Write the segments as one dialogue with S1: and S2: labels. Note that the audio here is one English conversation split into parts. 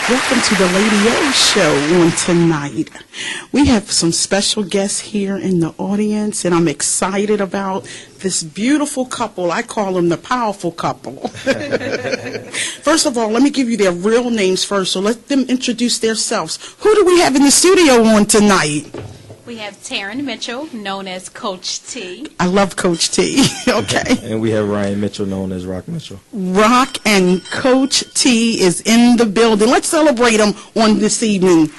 S1: Welcome to the Lady O Show on tonight. We have some special guests here in the audience, and I'm excited about this beautiful couple. I call them the powerful couple. First of all, let me give you their real names first, so let them introduce themselves. Who do we have in the studio on tonight?
S2: We have Taryn Mitchell, known as Coach T.
S1: I love Coach T. Okay.
S3: And we have Ryan Mitchell, known as Rock Mitchell.
S1: Rock and Coach T is in the building. Let's celebrate them on this evening.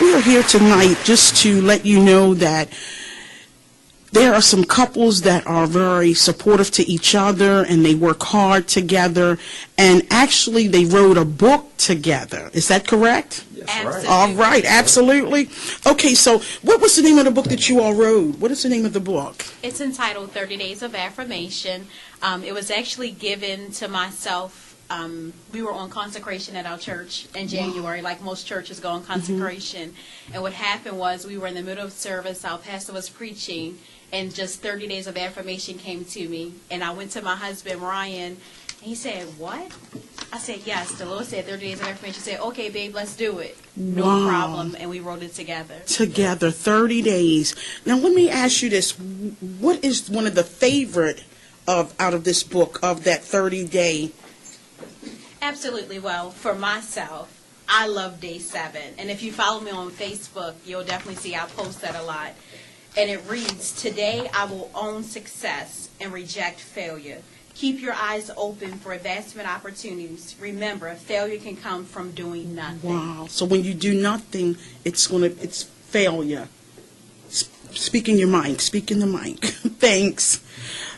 S1: We are here tonight just to let you know that there are some couples that are very supportive to each other, and they work hard together, and actually they wrote a book together. Is that correct?
S3: Yes, right.
S1: All right, absolutely. Okay, so what was the name of the book that you all wrote? What is the name of the book?
S2: It's entitled 30 Days of Affirmation. It was actually given to myself. We were on consecration at our church in January, like most churches go on consecration. And what happened was we were in the middle of service, our pastor was preaching, and just 30 days of affirmation came to me. And I went to my husband, Ryan, and he said, "What?" I said, "Yes, the Lord said 30 days of affirmation." He said, "Okay, babe, let's do it." No problem. And we wrote it together.
S1: Together, 30 days. Now, let me ask you this. What is one of the favorite out of this book, of that 30-day?
S2: Absolutely. Well, for myself, I love day 7. And if you follow me on Facebook, you'll definitely see I post that a lot. And it reads, "Today I will own success and reject failure. Keep your eyes open for advancement opportunities. Remember, failure can come from doing nothing."
S1: Wow. So when you do nothing, it's failure. Speak in your mic. Speak in the mic. Thanks.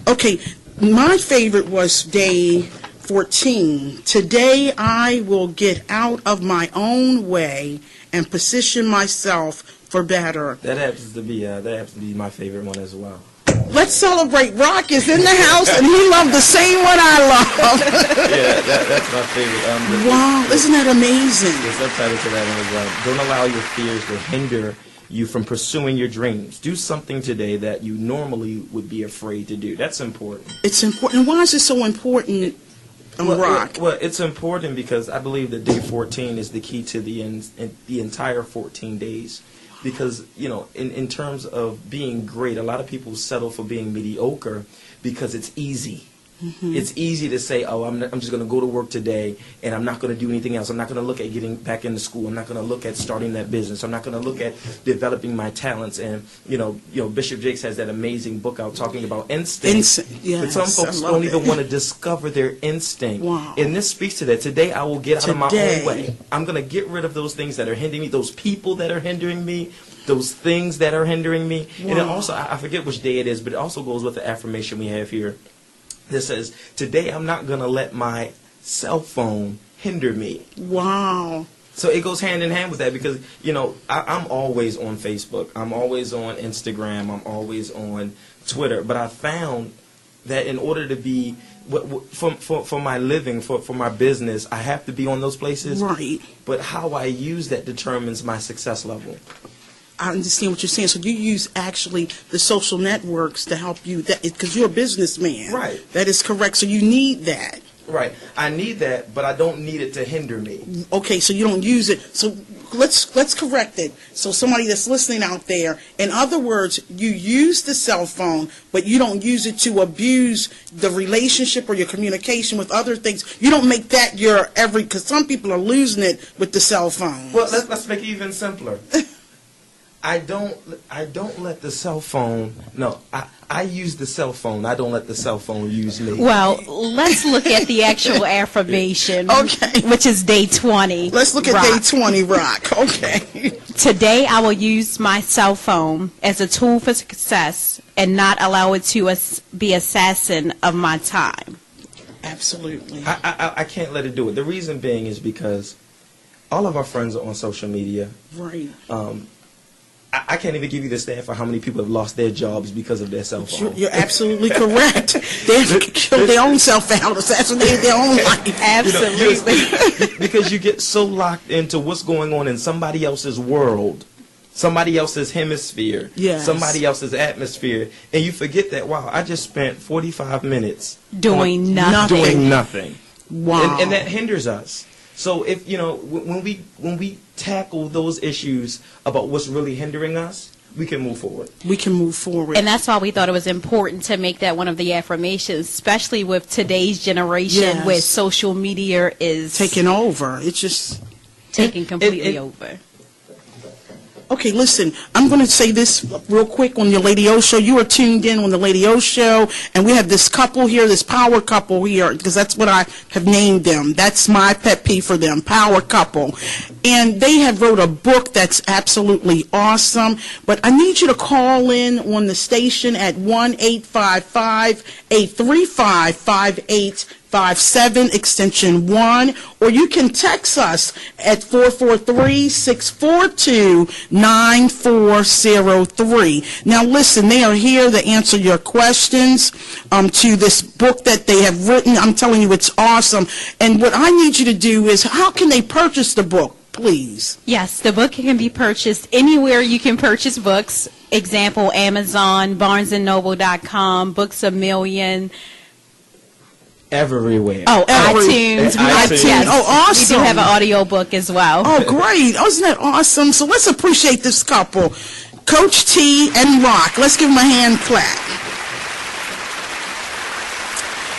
S1: Okay. My favorite was day 14. "Today I will get out of my own way and position myself for better."
S3: That happens to be my favorite one as well.
S1: Let's celebrate. Rock is in the house, and he loved the same one I love.
S3: Yeah, that's my favorite.
S1: Wow, isn't that amazing?
S3: The subtitle to that one is "Don't allow your fears to hinder you from pursuing your dreams. Do something today that you normally would be afraid to do." That's important.
S1: It's important. Why is it so important, Rock?
S3: Well, it's important because I believe that day 14 is the key to the entire 14 days. Because, in terms of being great, a lot of people settle for being mediocre because it's easy. It's easy to say, "Oh, I'm just going to go to work today, and I'm not going to do anything else. I'm not going to look at getting back into school. I'm not going to look at starting that business. I'm not going to look at developing my talents." And Bishop Jakes has that amazing book out talking about instinct.
S1: Yes,
S3: but some folks don't even want to discover their instinct.
S1: Wow.
S3: And this speaks to that. Today, I will get out of my own way. I'm going to get rid of those things that are hindering me, those people that are hindering me, those things that are hindering me. Wow. And then also, I forget which day it is, but it also goes with the affirmation we have here. This says, "Today I'm not going to let my cell phone hinder me."
S1: Wow.
S3: So it goes hand in hand with that because, I'm always on Facebook. I'm always on Instagram. I'm always on Twitter. But I found that in order to be, for my living, for my business, I have to be on those places.
S1: Right.
S3: But how I use that determines my success level.
S1: I understand what you're saying. So you use actually the social networks to help you, because you're a businessman.
S3: Right.
S1: That is correct. So you need that.
S3: Right. I need that, but I don't need it to hinder me.
S1: Okay, so you don't use it. So let's correct it. So somebody that's listening out there, in other words, you use the cell phone, but you don't use it to abuse the relationship or your communication with other things. You don't make that because some people are losing it with the cell phone.
S3: Well, let's make it even simpler. I don't let the cell phone. No, I use the cell phone. I don't let the cell phone use me.
S2: Well, let's look at the actual affirmation,
S1: okay,
S2: which is day 20.
S1: Let's look at day 20, Rock. Okay.
S2: "Today I will use my cell phone as a tool for success and not allow it to be assassin of my time."
S1: Absolutely.
S3: I can't let it do it. The reason being is because all of our friends are on social media.
S1: Right.
S3: I can't even give you the stat for how many people have lost their jobs because of their cell phone.
S1: You're absolutely correct. They've killed their own self out, assassinated their own life.
S2: Absolutely.
S3: Because you get so locked into what's going on in somebody else's world somebody else's hemisphere,
S1: Yes.
S3: somebody else's atmosphere, and you forget that, wow, I just spent 45 minutes
S2: Doing nothing.
S3: doing nothing.
S1: Wow.
S3: And that hinders us. So if, when we tackle those issues about what's really hindering us, we can move forward.
S1: We can move forward.
S2: And that's why we thought it was important to make that one of the affirmations, especially with today's generation,
S1: Yes.
S2: where social media is
S1: taking over. It's just...
S2: taking completely
S3: it-
S2: over.
S1: Okay, listen, I'm going to say this real quick on your Lady O Show. You are tuned in on the Lady O Show, and we have this couple here, this power couple here, because that's what I have named them. That's my pet peeve for them, power couple. And they have wrote a book that's absolutely awesome, but I need you to call in on the station at 1-855-835-5857, extension 1, or you can text us at 443-642-9403. Now listen, they are here to answer your questions to this book that they have written. I'm telling you, it's awesome. And what I need you to do is, how can they purchase the book, please?
S2: Yes, the book can be purchased anywhere you can purchase books. Example, Amazon, BarnesandNoble.com, Books A Million.
S3: Everywhere.
S2: Oh,
S1: Every-
S2: iTunes.
S3: iTunes.
S2: Yes.
S1: Oh, awesome.
S2: We do have an audio book as well.
S1: Oh, great. Oh, isn't that awesome? So let's appreciate this couple, Coach T and Rock. Let's give them a hand clap.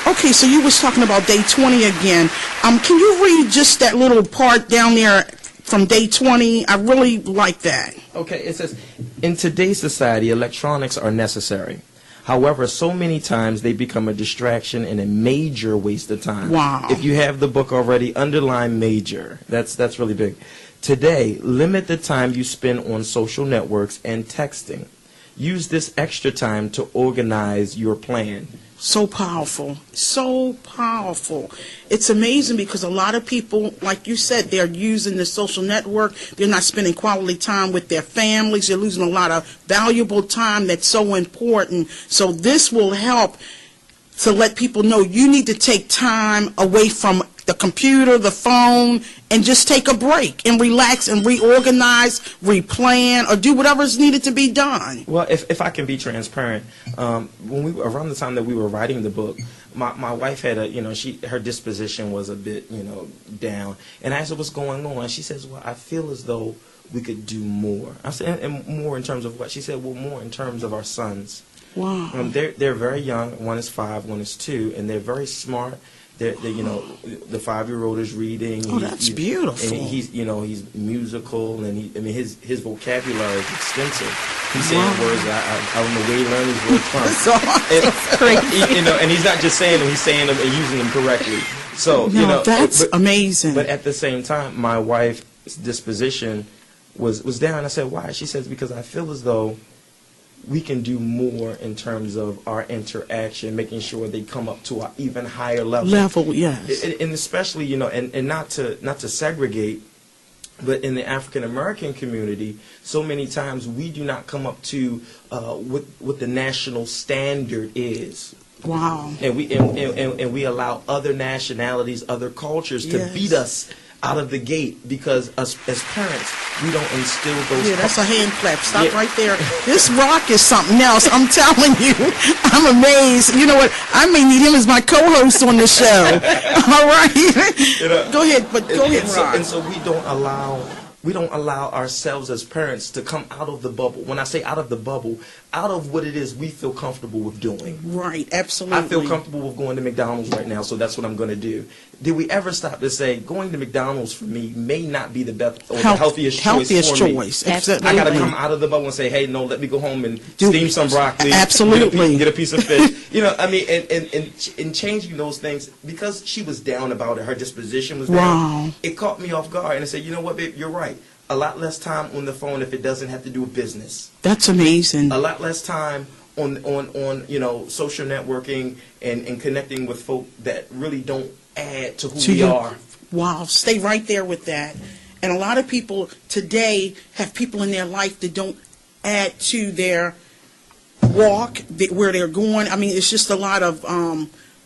S1: Okay, so you was talking about day 20 again. Can you read just that little part down there from day 20? I really like that.
S3: Okay, it says, in today's society, electronics are necessary. However, so many times they become a distraction and a major waste of time.
S1: Wow.
S3: If you have the book already, underline major. That's really big. Today, limit the time you spend on social networks and texting. Use this extra time to organize your plan.
S1: So powerful. So powerful. It's amazing because a lot of people, like you said, they're using the social network. They're not spending quality time with their families. They're losing a lot of valuable time that's so important. So this will help to let people know you need to take time away from the computer, the phone, and just take a break and relax and reorganize, replan, or do whatever is needed to be done.
S3: Well, if I can be transparent, when around the time that we were writing the book, my wife had her disposition was a bit down, and I asked her what's going on. She says, "Well, I feel as though we could do more." I said, "And more in terms of what?" She said, "Well, more in terms of our sons."
S1: Wow.
S3: They're very young. One is 5, one is 2, and they're very smart. The 5-year-old is reading.
S1: Oh, that's beautiful.
S3: And he's musical, and his vocabulary is extensive. He's saying words I don't know where he learned his words from.
S1: That's awesome.
S3: And he's not just saying them; he's saying them and using them correctly. So
S1: that's amazing.
S3: But at the same time, my wife's disposition was down. I said, "Why?" She says, "Because I feel as though we can do more in terms of our interaction, making sure they come up to an even higher level."
S1: Yes.
S3: And especially, and not to segregate, but in the African American community, so many times we do not come up to what the national standard is.
S1: Wow.
S3: And we allow other nationalities, other cultures to
S1: Yes.
S3: beat us out of the gate because us as parents, we don't instill those.
S1: Yeah, that's a hand clap. Stop
S3: Yeah.
S1: right there. This Rock is something else. I'm telling you. I'm amazed. You know what? I may need him as my co-host on the show. All right. Go ahead, Rock.
S3: And so we don't allow ourselves as parents to come out of the bubble. When I say out of the bubble, out of what it is we feel comfortable with doing.
S1: Right, absolutely.
S3: I feel comfortable with going to McDonald's right now, so that's what I'm going to do. Did we ever stop to say going to McDonald's for me may not be the best or the healthiest choice for me?
S1: Absolutely.
S3: I got to come out of the bubble and say, hey, no, let me go home and steam some broccoli.
S1: Absolutely.
S3: Get a piece of fish. And changing those things, because she was down about it, her disposition was down, it caught me off guard. And I said, you know what, babe, you're right. A lot less time on the phone if it doesn't have to do with business.
S1: That's amazing.
S3: A lot less time on social networking and connecting with folk that really don't add to who we are.
S1: Wow, stay right there with that. And a lot of people today have people in their life that don't add to their walk, where they're going. I mean, it's just a lot of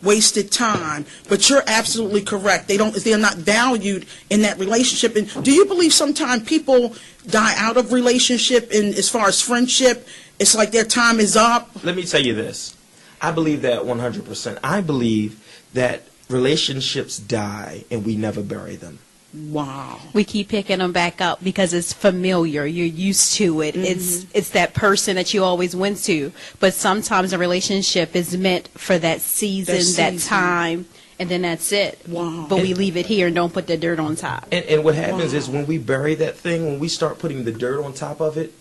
S1: wasted time. But you're absolutely correct. They're not valued in that relationship. And do you believe sometimes people die out of relationship, and as far as friendship, it's like their time is up?
S3: Let me tell you this. I believe that 100%. I believe that relationships die and we never bury them.
S1: Wow.
S2: We keep picking them back up because it's familiar. You're used to it. It's that person that you always went to. But sometimes a relationship is meant for that season, that time, and then that's it.
S1: Wow.
S2: But we leave it here and don't put the dirt on top.
S3: And what happens is when we bury that thing, when we start putting the dirt on top of it,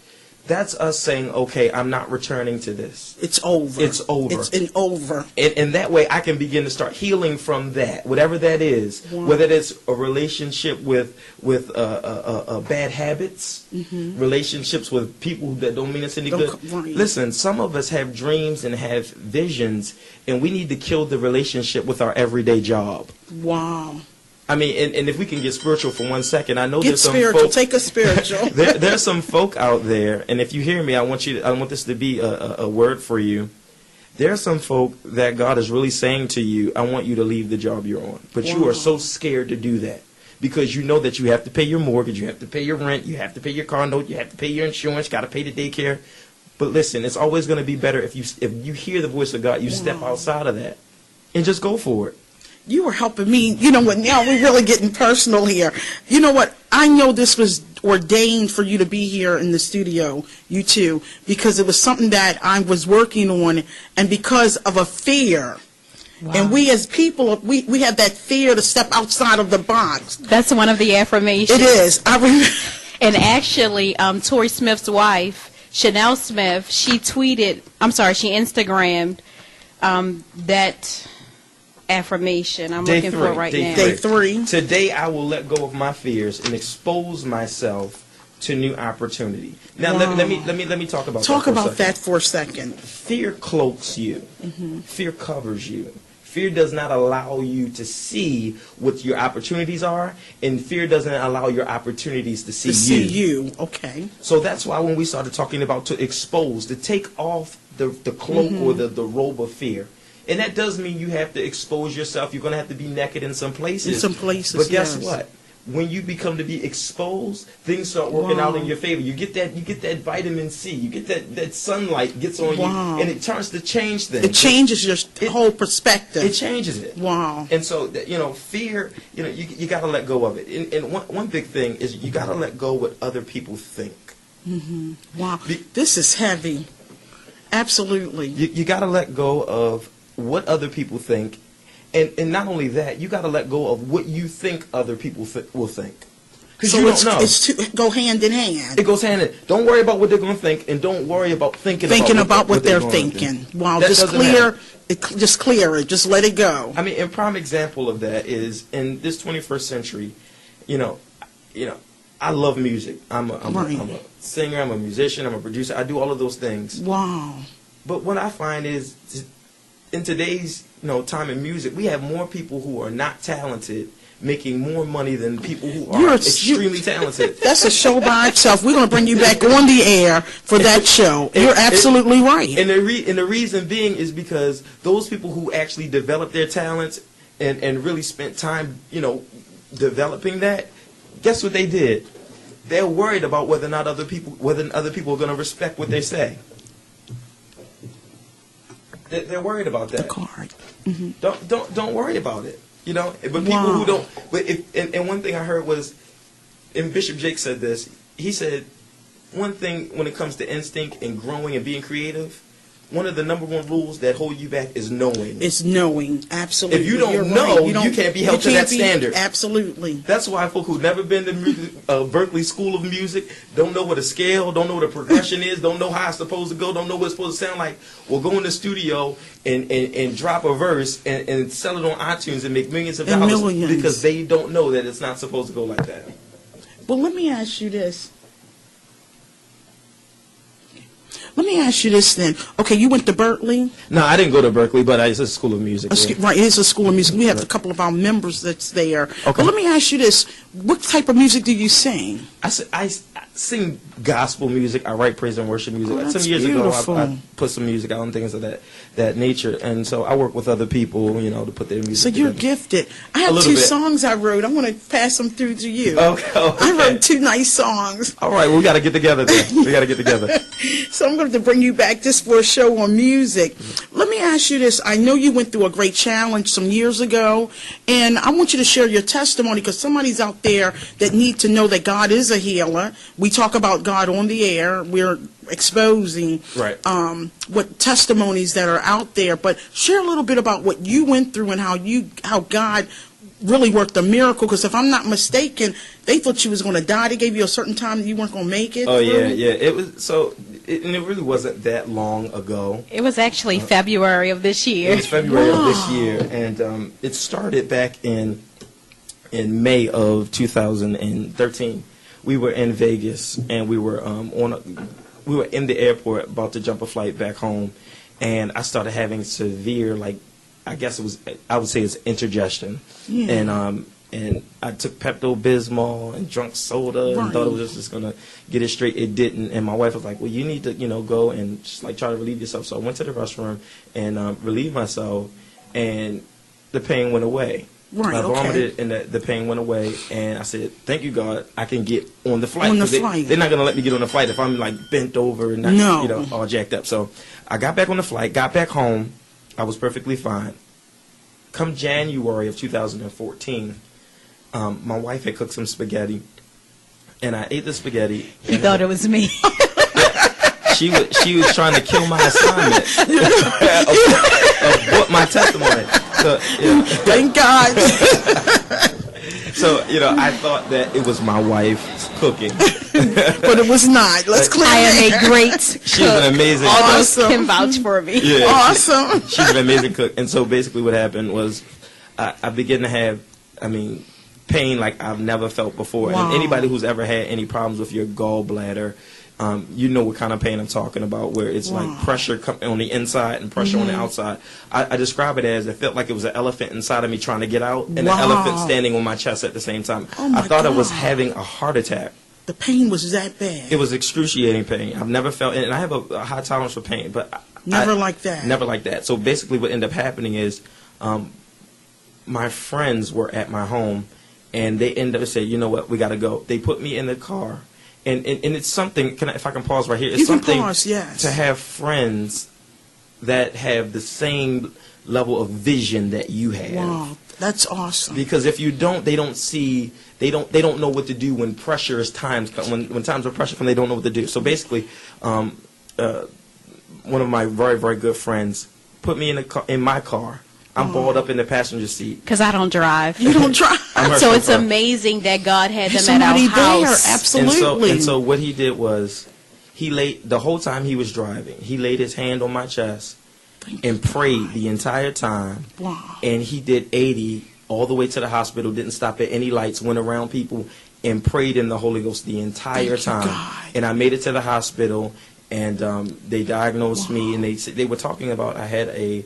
S3: that's us saying, okay, I'm not returning to this.
S1: It's over.
S3: It's over.
S1: It's over.
S3: And that way I can begin to start healing from that, whatever that is, whether it's a relationship with bad habits, relationships with people that don't mean us any good. Listen, some of us have dreams and have visions, and we need to kill the relationship with our everyday job.
S1: Wow.
S3: I mean, and if we can get spiritual for 1 second, I know
S1: Get
S3: there's some
S1: spiritual.
S3: folk,
S1: Take us spiritual.
S3: there's some folk out there, and if you hear me, I want this to be a word for you. There are some folk that God is really saying to you, I want you to leave the job you're on. But you are so scared to do that because you know that you have to pay your mortgage, you have to pay your rent, you have to pay your car note, you have to pay your insurance, got to pay the daycare. But listen, it's always going to be better if you hear the voice of God, you step outside of that and just go for it.
S1: You were helping me. You know what? Now we're really getting personal here. You know what? I know this was ordained for you to be here in the studio, you two, because it was something that I was working on, and because of a fear. Wow. And we as people, we have that fear to step outside of the box.
S2: That's one of the affirmations.
S1: It is. I remember.
S2: And actually, Tori Smith's wife, Chanel Smith, she Instagrammed that affirmation. I'm looking for it right now.
S1: Day 3.
S3: Today I will let go of my fears and expose myself to new opportunity. Now let me talk about
S1: that for a second.
S3: Fear cloaks you. Fear covers you. Fear does not allow you to see what your opportunities are, and fear doesn't allow your opportunities to see you.
S1: Okay.
S3: So that's why when we started talking about to expose, to take off the cloak or the robe of fear. And that does mean you have to expose yourself. You're going to have to be naked in some places.
S1: In some places,
S3: but guess what? When you become to be exposed, things start working out in your favor. You get that vitamin C. You get that sunlight gets on you, and it starts to change things.
S1: It changes your whole perspective.
S3: It changes it.
S1: Wow.
S3: And so, fear, you got to let go of it. And one big thing is you got to let go what other people think.
S1: Wow. This is heavy. Absolutely.
S3: You got to let go of what other people think, and not only that, you got to let go of what you think other people will think. Because you don't know.
S1: It go hand in hand.
S3: It goes hand in hand. Don't worry about what they're going to think, and don't worry about thinking
S1: about what they're thinking. Wow, just clear it. Just let it go.
S3: I mean, a prime example of that is in this 21st century. I love music. I'm a singer. I'm a musician. I'm a producer. I do all of those things.
S1: Wow.
S3: But what I find is, in today's time in music, we have more people who are not talented making more money than people who are extremely talented.
S1: That's a show by itself. We're going to bring you back on the air for that show. You're absolutely right.
S3: And the reason being is because those people who actually developed their talents and really spent time, developing that, guess what they did? They're worried about whether other people are going to respect what they say. They're worried about that.
S1: The card.
S3: Don't worry about it. But people who don't. But and one thing I heard was, and Bishop Jake said this. He said, one thing when it comes to instinct and growing and being creative, one of the number one rules that hold you back is knowing.
S1: It's knowing, absolutely.
S3: If you don't know, you can't be held to that standard.
S1: Absolutely.
S3: That's why folk who've never been to Berkeley School of Music don't know what a scale, don't know what a progression is, don't know how it's supposed to go, don't know what it's supposed to sound like, will go in the studio and drop a verse and sell it on iTunes and make millions of dollars because they don't know that it's not supposed to go like that.
S1: Well, let me ask you this. Let me ask you this then. Okay, you went to Berkeley?
S3: No, I didn't go to Berkeley, but it's a school of music.
S1: Right, it is a school of music. We have a couple of our members that's there. Okay. But let me ask you this. What type of music do you sing?
S3: sing gospel music. I write praise and worship music.
S1: Oh, that's
S3: some years
S1: beautiful.
S3: ago, I put some music out and things of that nature. And so I work with other people, you know, to put their music
S1: So you're
S3: together.
S1: gifted. I have
S3: little
S1: two
S3: bit.
S1: songs I wrote. I want to pass them through to you.
S3: Okay.
S1: I wrote two nice songs.
S3: All right, well, we got to get together then. We got to get together.
S1: So I'm going to bring you back just for a show on music. Let me ask you this. I know you went through a great challenge some years ago, and I want you to share your testimony because somebody's out there that need to know that God is a healer. We talk about God on the air. We're exposing
S3: Right.
S1: what testimonies that are out there, but share a little bit about what you went through and how God really worked a miracle, because if I'm not mistaken, they thought you was going to die. They gave you a certain time that you weren't going to make it.
S3: Oh,
S1: through.
S3: yeah. It was and it really wasn't that long ago.
S2: It was actually February of this year.
S3: It was February of this
S1: Wow.
S3: year, and it started back in May of 2013. We were in Vegas, and we were we were in the airport about to jump a flight back home, and I started having severe, like, I guess I would say it's indigestion,
S1: Yeah.
S3: and I took Pepto-Bismol and drunk soda and
S1: Right.
S3: thought it was just gonna get it straight. It didn't, and my wife was like, "Well, you need to, go and just like try to relieve yourself." So I went to the restroom and relieved myself, and the pain went away.
S1: Right,
S3: I
S1: okay.
S3: vomited, and the pain went away, and I said, "Thank you, God, I can get on the flight."
S1: On the
S3: 'Cause
S1: flight.
S3: They're not gonna let me get on the flight if I'm like bent over and not,
S1: No.
S3: all jacked up. So I got back on the flight, got back home, I was perfectly fine. Come January of 2014, my wife had cooked some spaghetti, and I ate the spaghetti.
S2: He thought it was me.
S3: She was trying to kill my assignment of what my testimony. So,
S1: Thank God.
S3: so I thought that it was my wife's cooking.
S1: But it was not. Let's clear
S2: I am
S1: that.
S2: a great
S3: She was an amazing
S2: All
S3: cook.
S2: those
S1: Awesome.
S2: can vouch for me.
S3: Yeah.
S1: Awesome.
S3: She's an amazing cook. And so basically what happened was I began to have, pain like I've never felt before.
S1: Wow.
S3: And anybody who's ever had any problems with your gallbladder, you know what kind of pain I'm talking about, where it's
S1: Wow.
S3: like pressure on the inside and pressure on the outside. I describe it as it felt like it was an elephant inside of me trying to get out, and an
S1: Wow.
S3: elephant standing on my chest at the same time.
S1: Oh my
S3: I thought I was
S1: God.
S3: having a heart attack.
S1: The pain was that bad.
S3: It was excruciating pain. I've never felt, and I have a high tolerance for pain, but
S1: Never like that.
S3: Never like that. So basically, what ended up happening is, my friends were at my home, and they ended up saying, "You know what? We got to go." They put me in the car, and it's something. If I can pause right here, it's
S1: You can
S3: something
S1: pause, yes.
S3: to have friends that have the same level of vision that you have.
S1: Wow, that's awesome.
S3: Because if you don't, they don't see, they don't know what to do when pressure is times come. When times of pressure come, they don't know what to do. So basically, one of my very, very good friends put me in my car. I'm balled up in the passenger seat.
S2: Because I don't drive.
S1: You don't try.
S3: I'm her
S2: So it's
S3: chauffeur.
S2: amazing that God had
S1: There's
S2: them at our
S1: somebody there,
S2: house.
S1: absolutely.
S3: And so what he did was, he laid the whole time he was driving. He laid his hand on my chest and prayed the entire time.
S1: Wow.
S3: And he did 80 all the way to the hospital. Didn't stop at any lights. Went around people and prayed in the Holy Ghost the entire
S1: Thank you,
S3: time.
S1: God.
S3: And I made it to the hospital, and they diagnosed me, and they were talking about I had a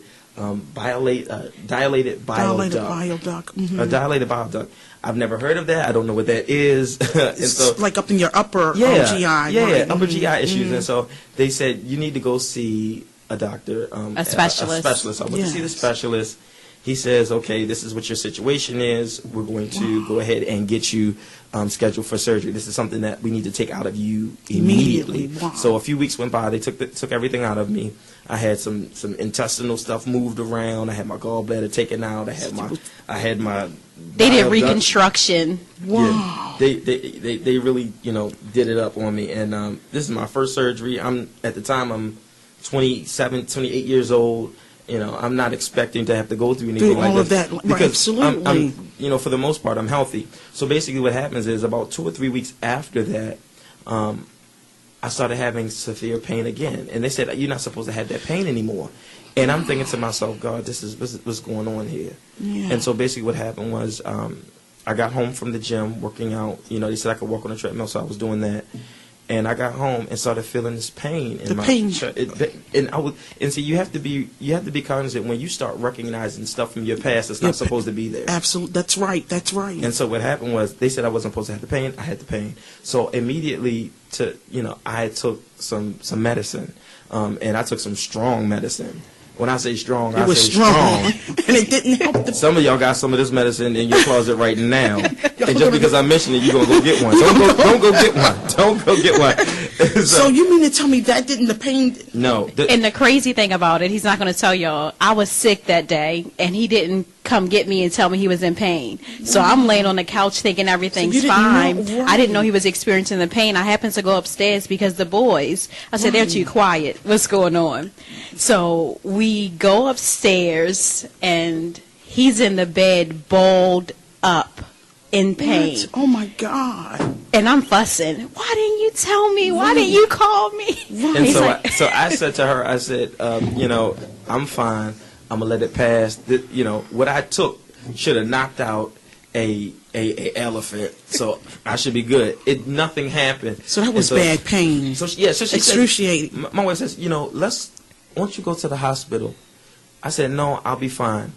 S3: dilated bile
S1: Dilated
S3: duct.
S1: bile duct. Mhm.
S3: A dilated bile duct. I've never heard of that. I don't know what that is. And
S1: It's
S3: so,
S1: like up in your upper
S3: yeah,
S1: GI.
S3: yeah,
S1: right.
S3: upper
S1: Mhm.
S3: GI issues. And so they said you need to go see a doctor,
S2: A specialist.
S3: A specialist. I went to see the
S1: Yes.
S3: specialist. He says, okay, this is what your situation is. We're going to go ahead and get you scheduled for surgery. This is something that we need to take out of you immediately.
S1: Wow.
S3: So a few weeks went by. They took everything out of me. I had some intestinal stuff moved around. I had my gallbladder taken out. I had my
S2: They did
S3: bile duct.
S2: reconstruction.
S1: Wow.
S3: Yeah, they really did it up on me, and this is my first surgery. At the time I'm 27, 28 years old. I'm not expecting to have to go through anything
S1: Through
S3: like
S1: all of
S3: this
S1: that, right,
S3: because
S1: absolutely.
S3: I'm for the most part I'm healthy. So basically, what happens is about 2 or 3 weeks after that, I started having severe pain again, and they said you're not supposed to have that pain anymore. And I'm thinking to myself, God, this is what's going on here.
S1: Yeah.
S3: And so basically what happened was I got home from the gym working out. They said I could walk on the treadmill, so I was doing that. And I got home and started feeling this pain in
S1: The
S3: my
S1: pain.
S3: chest. And see, you have to be cognizant when you start recognizing stuff from your past that's not supposed to be there.
S1: Absolutely. That's right. That's right.
S3: And so what happened was they said I wasn't supposed to have the pain. I had the pain. So immediately I took some medicine, and I took some strong medicine. When I say strong, I
S1: It was
S3: say
S1: strong. And it didn't help the
S3: Some of y'all got some of this medicine in your closet right now, and just because I mentioned it, you're gonna go get one. Don't go get one. Don't go get one.
S1: So you mean to tell me that didn't the pain?
S3: No.
S2: And the crazy thing about it, he's not going to tell y'all, I was sick that day, and he didn't come get me and tell me he was in pain. So I'm laying on the couch thinking everything's
S1: So you didn't
S2: fine.
S1: know,
S2: I didn't know
S1: right.
S2: he was experiencing the pain. I happened to go upstairs because the boys, I said, they're too quiet. What's going on? So we go upstairs, and he's in the bed, balled up in pain.
S1: What? Oh my God.
S2: And I'm fussing. Why didn't you tell me? Why didn't you call me?
S3: And
S2: He's
S3: so,
S2: like-
S3: so I said to her, I said, I'm fine. I'm gonna let it pass. What I took should have knocked out a elephant. So I should be good. Nothing happened.
S1: So that was
S3: And
S1: bad pain.
S3: So she said,
S1: Excruciating.
S3: my wife says, won't you go to the hospital? I said, no, I'll be fine.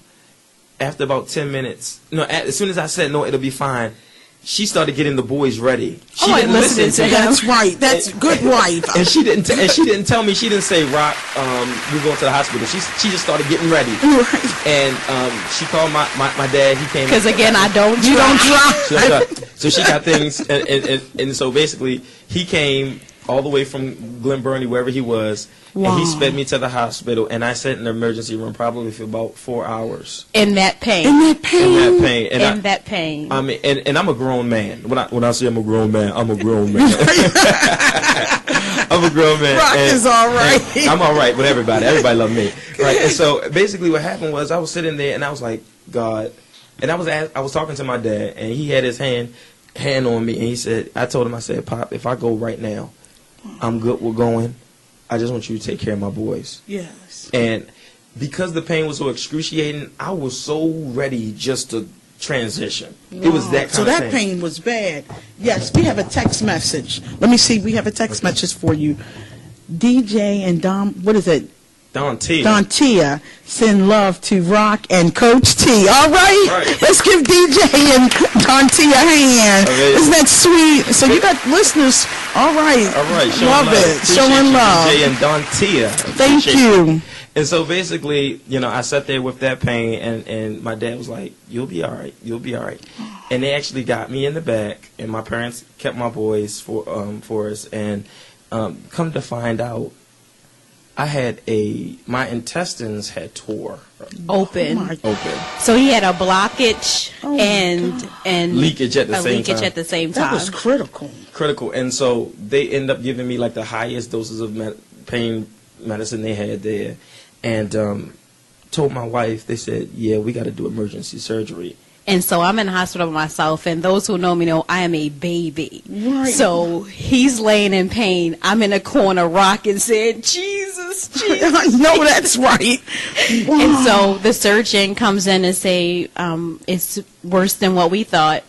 S3: After about 10 minutes, as soon as I said, no, it'll be fine, she started getting the boys ready. She
S2: I
S3: didn't
S2: listened
S3: listen
S2: to
S3: to
S2: him.
S1: That's right. That's good wife.
S3: And she didn't tell me. She didn't say, Rock, we're going to the hospital. She just started getting ready.
S1: Right.
S3: And she called my dad. He came.
S2: Because again, I don't
S1: You don't
S2: drive.
S1: drive.
S3: So she got things, and so basically he came all the way from Glen Burnie, wherever he was, and
S1: Wow.
S3: he sped me to the hospital, and I sat in the emergency room probably for about 4 hours.
S2: In that pain.
S1: In that pain.
S3: In that pain. And
S2: That pain.
S3: I mean, and I'm a grown man. When I say I'm a grown man, I'm a grown man. I'm a grown man.
S1: Rock is all right.
S3: and I'm all right with everybody. Everybody love me, right? And so basically, what happened was I was sitting there, and I was like, God, and I was talking to my dad, and he had his hand on me, and he said, I told him, I said, Pop, if I go right now, I'm good. We're going. I just want you to take care of my boys.
S1: Yes.
S3: And because the pain was so excruciating, I was so ready just to transition. It was that kind
S1: So
S3: of
S1: that pain was bad. Yes, we have a text message. Let me see. We have a text message for you. DJ and Dom, what is it?
S3: Don T.
S1: Don Tia send love to Rock and Coach T. All right?
S3: Right.
S1: Let's give DJ and Don T a hand.
S3: Amazing.
S1: Isn't that sweet? So you got listeners. All right.
S3: All right, showing
S1: love
S3: love.
S1: it.
S3: Appreciate
S1: Showing
S3: you,
S1: love.
S3: DJ and Don Tia.
S1: Thank
S3: Appreciate
S1: you.
S3: And so basically, I sat there with that pain, and my dad was like, "You'll be all right. You'll be all right." And they actually got me in the back, and my parents kept my boys for us. And come to find out, I had my intestines had tore
S2: Open.
S1: Oh, my
S3: open,
S2: So he had a blockage
S1: Oh, my
S2: and
S3: leakage at the
S2: a
S3: same
S2: leakage
S3: time.
S2: at the same
S1: That
S2: time.
S1: was critical.
S3: Critical. And so they end up giving me like the highest doses of pain medicine they had there, and told my wife. They said, "Yeah, we got to do emergency surgery."
S2: And so I'm in the hospital myself, and those who know me know I am a baby.
S1: Right.
S2: So he's laying in pain. I'm in a corner rocking, saying, Jesus, Jesus.
S1: I know that's right. Wow.
S2: And so the surgeon comes in and say, it's worse than what we thought.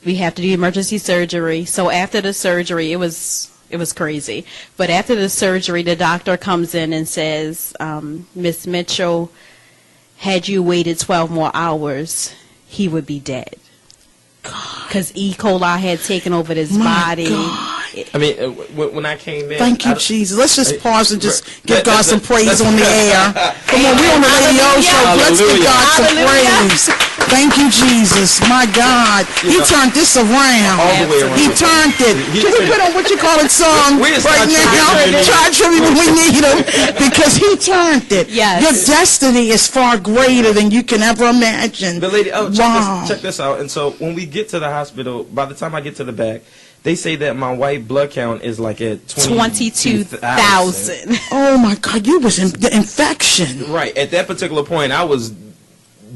S2: We have to do emergency surgery. So after the surgery, it was crazy. But after the surgery, the doctor comes in and says, Miss Mitchell, had you waited 12 more hours, he would be dead. Because E. coli had taken over his
S1: My
S2: body.
S1: God.
S3: I mean, when I came in,
S1: Thank you,
S3: I-
S1: Jesus. Let's just pause and just give
S3: That-
S1: God
S3: that-
S1: some
S3: that-
S1: praise
S3: that's-
S1: on the air. Come on, we're on the radio show. Let's give
S3: Hallelujah.
S1: God some
S2: Hallelujah.
S1: praise. Thank you, Jesus. My God. He turned this around.
S3: All the way around.
S1: He turned it. Can we put on what you call it song
S3: Where's
S1: right
S3: Todd
S1: now?
S3: Tribbett?
S1: Todd Tribbett when we need him. Because he turned it.
S2: Yes.
S1: Your destiny is far greater than you can ever imagine.
S3: But lady,
S1: Wow.
S3: check this out. And so when we get to the hospital, by the time I get to the back, they say that my white blood count is like at
S2: 22,000.
S1: Oh, my God. You was in the infection.
S3: Right. At that particular point, I was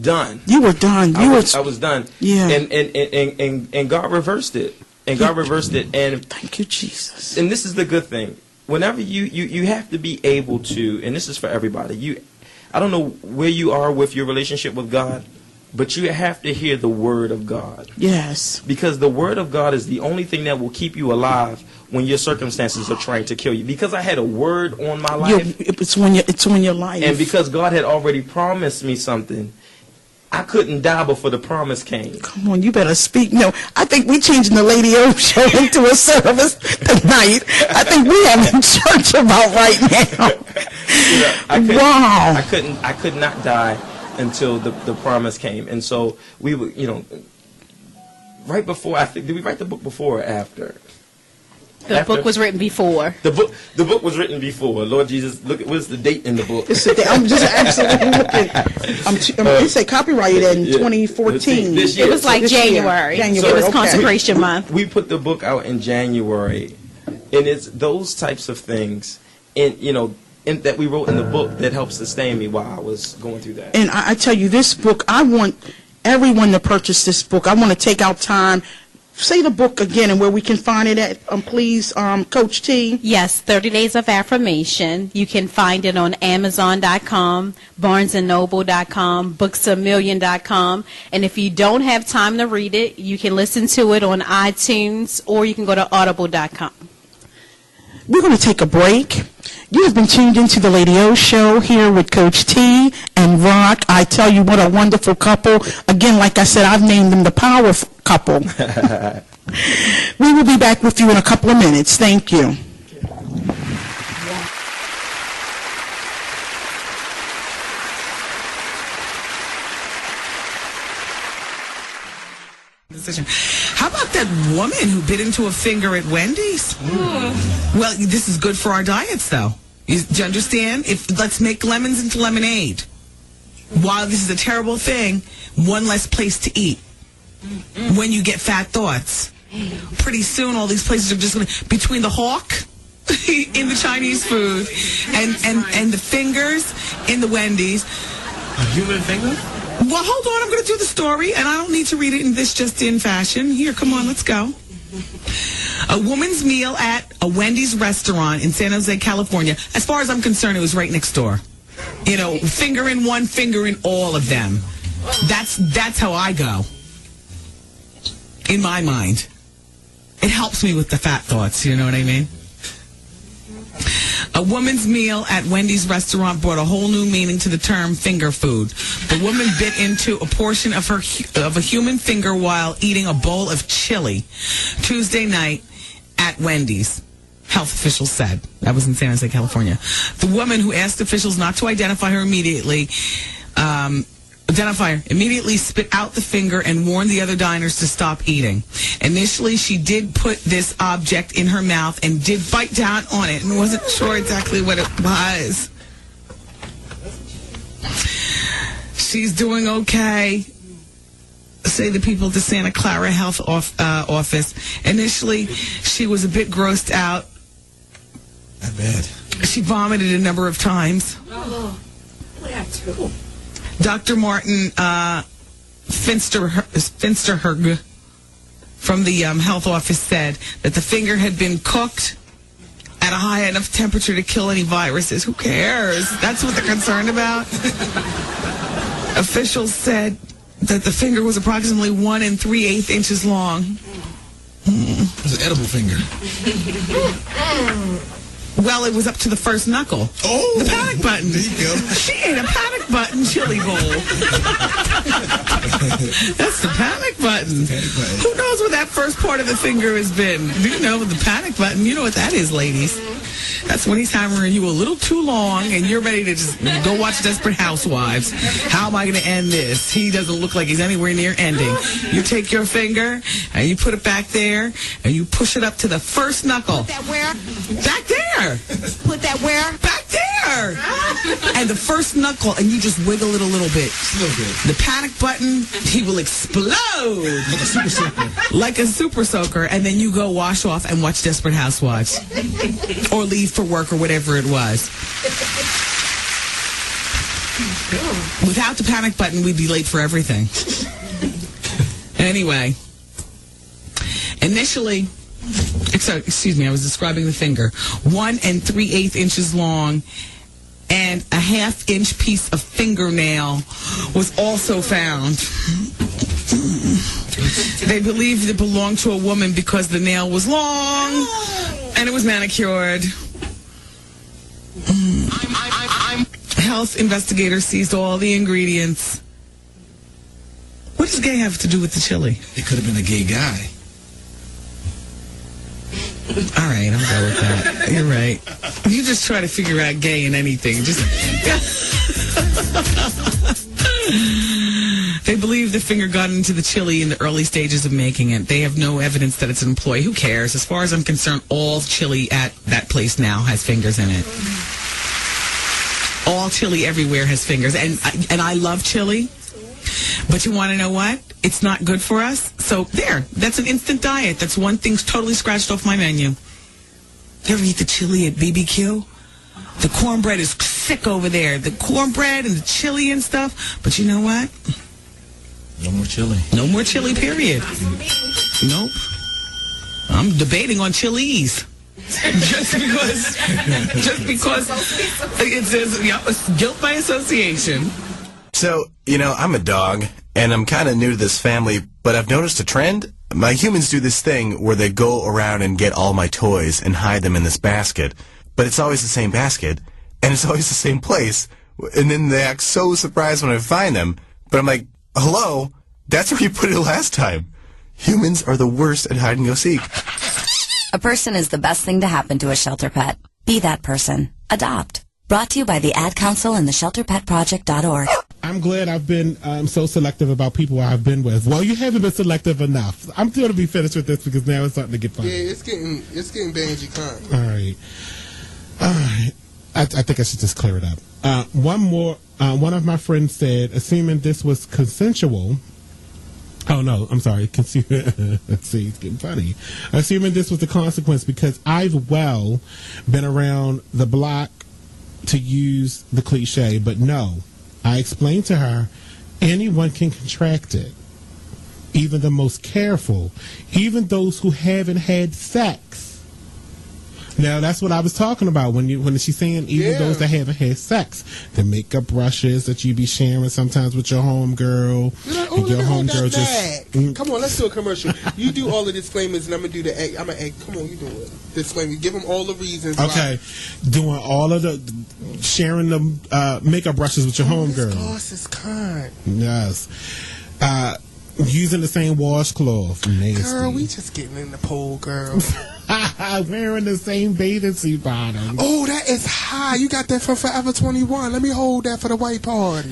S3: done.
S1: You were done.
S3: I
S1: You
S3: was
S1: were.
S3: done.
S1: Yeah.
S3: And God reversed it. And God reversed it. And
S1: Thank you, Jesus.
S3: this is the good thing. Whenever you have to be able to, and this is for everybody. I don't know where you are with your relationship with God, but you have to hear the word of God.
S1: Yes.
S3: Because the word of God is the only thing that will keep you alive when your circumstances are trying to kill you. Because I had a word on my life.
S1: It's on your life.
S3: And because God had already promised me something, I couldn't die before the promise came.
S1: Come on, you better speak. No, I think we're changing the Lady O show into a service tonight. I think we have a church about right now. Wow.
S3: I could not die until the promise came. And so we were, right before, I think, did we write the book before or after?
S2: The book was written before.
S3: The book was written before. Lord Jesus, look at what's the date in the book?
S1: I'm just absolutely looking. It say copyrighted in 2014.
S3: This year.
S2: It was like January. It was consecration month.
S3: We put the book out in January, and it's those types of things, that we wrote in the book that helped sustain me while I was going through that.
S1: And I tell you, this book, I want everyone to purchase this book. I want to take out time. Say the book again and where we can find it at, please, Coach T.
S2: Yes, 30 Days of Affirmation. You can find it on Amazon.com, BarnesandNoble.com, BooksAMillion.com. And if you don't have time to read it, you can listen to it on iTunes, or you can go to Audible.com.
S1: We're going to take a break. You have been tuned into the Lady O Show here with Coach T and Rock. I tell you, what a wonderful couple. Again, like I said, I've named them the Power Couple. We will be back with you in a couple of minutes. Thank you.
S4: How about that woman who bit into a finger at Wendy's? Well, this is good for our diets, though. Do you understand? Let's make lemons into lemonade. While this is a terrible thing, one less place to eat. When you get fat thoughts, pretty soon all these places are just going to, between the hawk in the Chinese food and the fingers in the Wendy's.
S5: A human finger?
S4: Well, hold on. I'm going to do the story, and I don't need to read it in this just-in fashion. Here, come on, let's go. A woman's meal at a Wendy's restaurant in San Jose, California. As far as I'm concerned, it was right next door. Finger in one, finger in all of them. That's how I go. In my mind. It helps me with the fat thoughts, you know what I mean? A woman's meal at Wendy's restaurant brought a whole new meaning to the term finger food. The woman bit into a portion of a human finger while eating a bowl of chili Tuesday night at Wendy's, health officials said. That was in San Jose, California. The woman, who asked officials not to identify her immediately spit out the finger and warned the other diners to stop eating. Initially, she did put this object in her mouth and did bite down on it and wasn't sure exactly what it was. She's doing okay, say the people at the Santa Clara Health Office. Initially, she was a bit grossed out.
S5: Not bad.
S4: She vomited a number of times.
S5: Oh, I have to.
S4: Dr. Martin Finsterherg from the health office said that the finger had been cooked at a high enough temperature to kill any viruses. Who cares? That's what they're concerned about. Officials said that the finger was approximately 1 3/8 inches long.
S5: It was an edible finger.
S4: Well, it was up to the first knuckle.
S5: Oh!
S4: The panic button.
S5: There you go.
S4: She ate a panic button chili bowl. That's the panic button.
S5: Panic button.
S4: Who knows where that first part of the finger has been? Do you know the panic button? You know what that is, ladies. That's when he's hammering you a little too long and you're ready to just go watch Desperate Housewives. How am I going to end this? He doesn't look like he's anywhere near ending. You take your finger and you put it back there and you push it up to the first knuckle.
S6: Put that where?
S4: Back there.
S6: Put that where?
S4: Back there. And the first knuckle, and you just wiggle it a little bit.
S5: A little bit.
S4: The panic button, he will explode.
S5: Like a super soaker.
S4: Like a super soaker, and then you go wash off and watch Desperate Housewives. Or leave for work or whatever it was. Without the panic button, we'd be late for everything. Anyway. Initially, excuse me, I was describing the finger. 1 3/8 inches long, and a 1/2 inch piece of fingernail was also found. They believed it belonged to a woman because the nail was long, And it was manicured. Health investigator seized all the ingredients. What does gay have to do with the chili?
S5: It could have been a gay guy.
S4: All right, I'll go with that. You're right. You just try to figure out gay in anything. They believe the finger got into the chili in the early stages of making it. They have no evidence that it's an employee. Who cares? As far as I'm concerned, all chili at that place now has fingers in it. All chili everywhere has fingers. And I love chili. But you want to know what? It's not good for us. So there, that's an instant diet. That's one thing totally scratched off my menu. You ever eat the chili at BBQ? The cornbread is sick over there. The cornbread and the chili and stuff. But you know what?
S5: No more chili.
S4: No more chili, period. Nope. I'm debating on chilies. just because it says, yeah, it's guilt by association.
S6: So, I'm a dog, and I'm kind of new to this family, but I've noticed a trend. My humans do this thing where they go around and get all my toys and hide them in this basket, but it's always the same basket, and it's always the same place, and then they act so surprised when I find them, but I'm like, hello, that's where you put it last time. Humans are the worst at hide and go seek.
S7: A person is the best thing to happen to a shelter pet. Be that person. Adopt. Brought to you by the Ad Council and the ShelterPetProject.org.
S8: I'm glad I've been so selective about people I've been with. Well, you haven't been selective enough. I'm still to be finished with this because now it's starting to get fun.
S9: Yeah, it's getting Benji kind.
S8: All right. I think I should just clear it up. One more. One of my friends said, assuming this was consensual. Oh no, I'm sorry. See, it's getting funny. Assuming this was the consequence because I've been around the block to use the cliche, but no. I explained to her, anyone can contract it. Even the most careful. Even those who haven't had sex. Now, that's what I was talking about when she's saying even those that haven't had sex. The makeup brushes that you be sharing sometimes with your homegirl.
S9: Like, oh, your homegirl just... Come on, let's do a commercial. You do all the disclaimers and I'm going to do the egg. I'm going to egg. Come on, you do it. Disclaimer. Give them all the reasons.
S8: Okay. Doing all of the... Sharing the makeup brushes with your homegirl.
S9: This gloss is kind.
S8: Yes. Using the same washcloth. Nasty.
S9: Girl, we just getting in the pool, girl.
S8: Wearing the same bathing suit bottom.
S9: Oh, that is high. You got that from Forever 21. Let me hold that for the white party.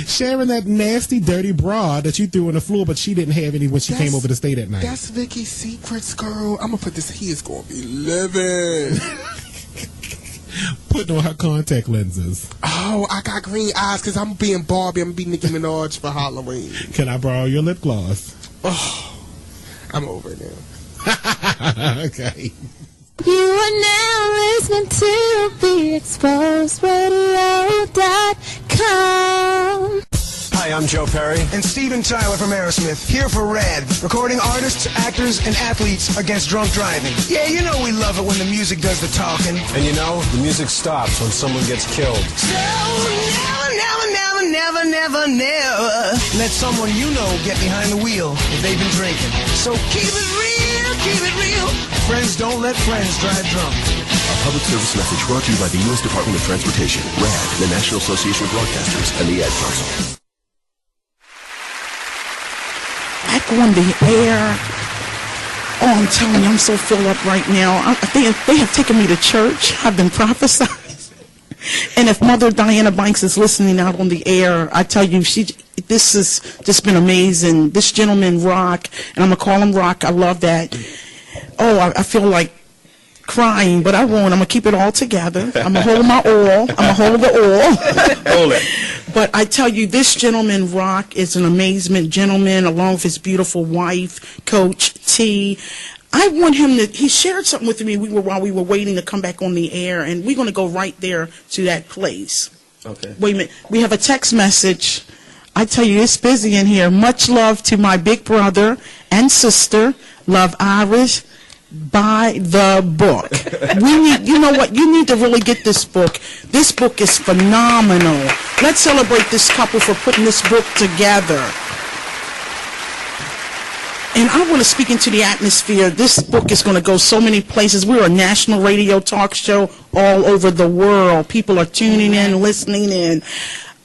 S8: Sharing that nasty, dirty bra that you threw on the floor, but she didn't have any when she came over to stay that night.
S9: That's Vicky's secrets, girl. I'm going to put this. He is going to be living.
S8: Putting on her contact lenses.
S9: Oh, I got green eyes because I'm being Barbie. I'm being Nicki Minaj for Halloween.
S8: Can I borrow your lip gloss?
S9: Oh, I'm over it now.
S8: Okay.
S10: You are now listening to BeExposedRadio.com.
S11: Hi, I'm Joe Perry. And Steven Tyler from Aerosmith, here for RAD, recording artists, actors, and athletes against drunk driving. Yeah, you know we love it when the music does the talking.
S12: And you know, the music stops when someone gets killed.
S11: So never let someone you know get behind the wheel if they've been drinking. So keep it real. Friends don't let friends drive drunk.
S13: A public service message brought to you by the U.S. Department of Transportation, RAD, the National Association of Broadcasters, and the Ad Council.
S1: Back on the air. Oh, I'm telling you, I'm so filled up right now. They have taken me to church. I've been prophesied. And if Mother Diana Banks is listening out on the air, I tell you, this has just been amazing. This gentleman, Rock, and I'm going to call him Rock. I love that. Oh, I feel like crying, but I won't. I'm going to keep it all together. I'm going to hold my oil. I'm going to hold the oil.
S3: Hold it.
S1: But I tell you, this gentleman, Rock, is an amazing gentleman, along with his beautiful wife, Coach T. I want him to, he shared something with me while we were waiting to come back on the air, and we're going to go right there to that place.
S3: Okay.
S1: Wait a minute. We have a text message. I tell you, it's busy in here. Much love to my big brother and sister. Love, Irish. Buy the book. You know what? You need to really get this book. This book is phenomenal. Let's celebrate this couple for putting this book together. And I want to speak into the atmosphere. This book is going to go so many places. We're a national radio talk show all over the world. People are tuning in, listening in.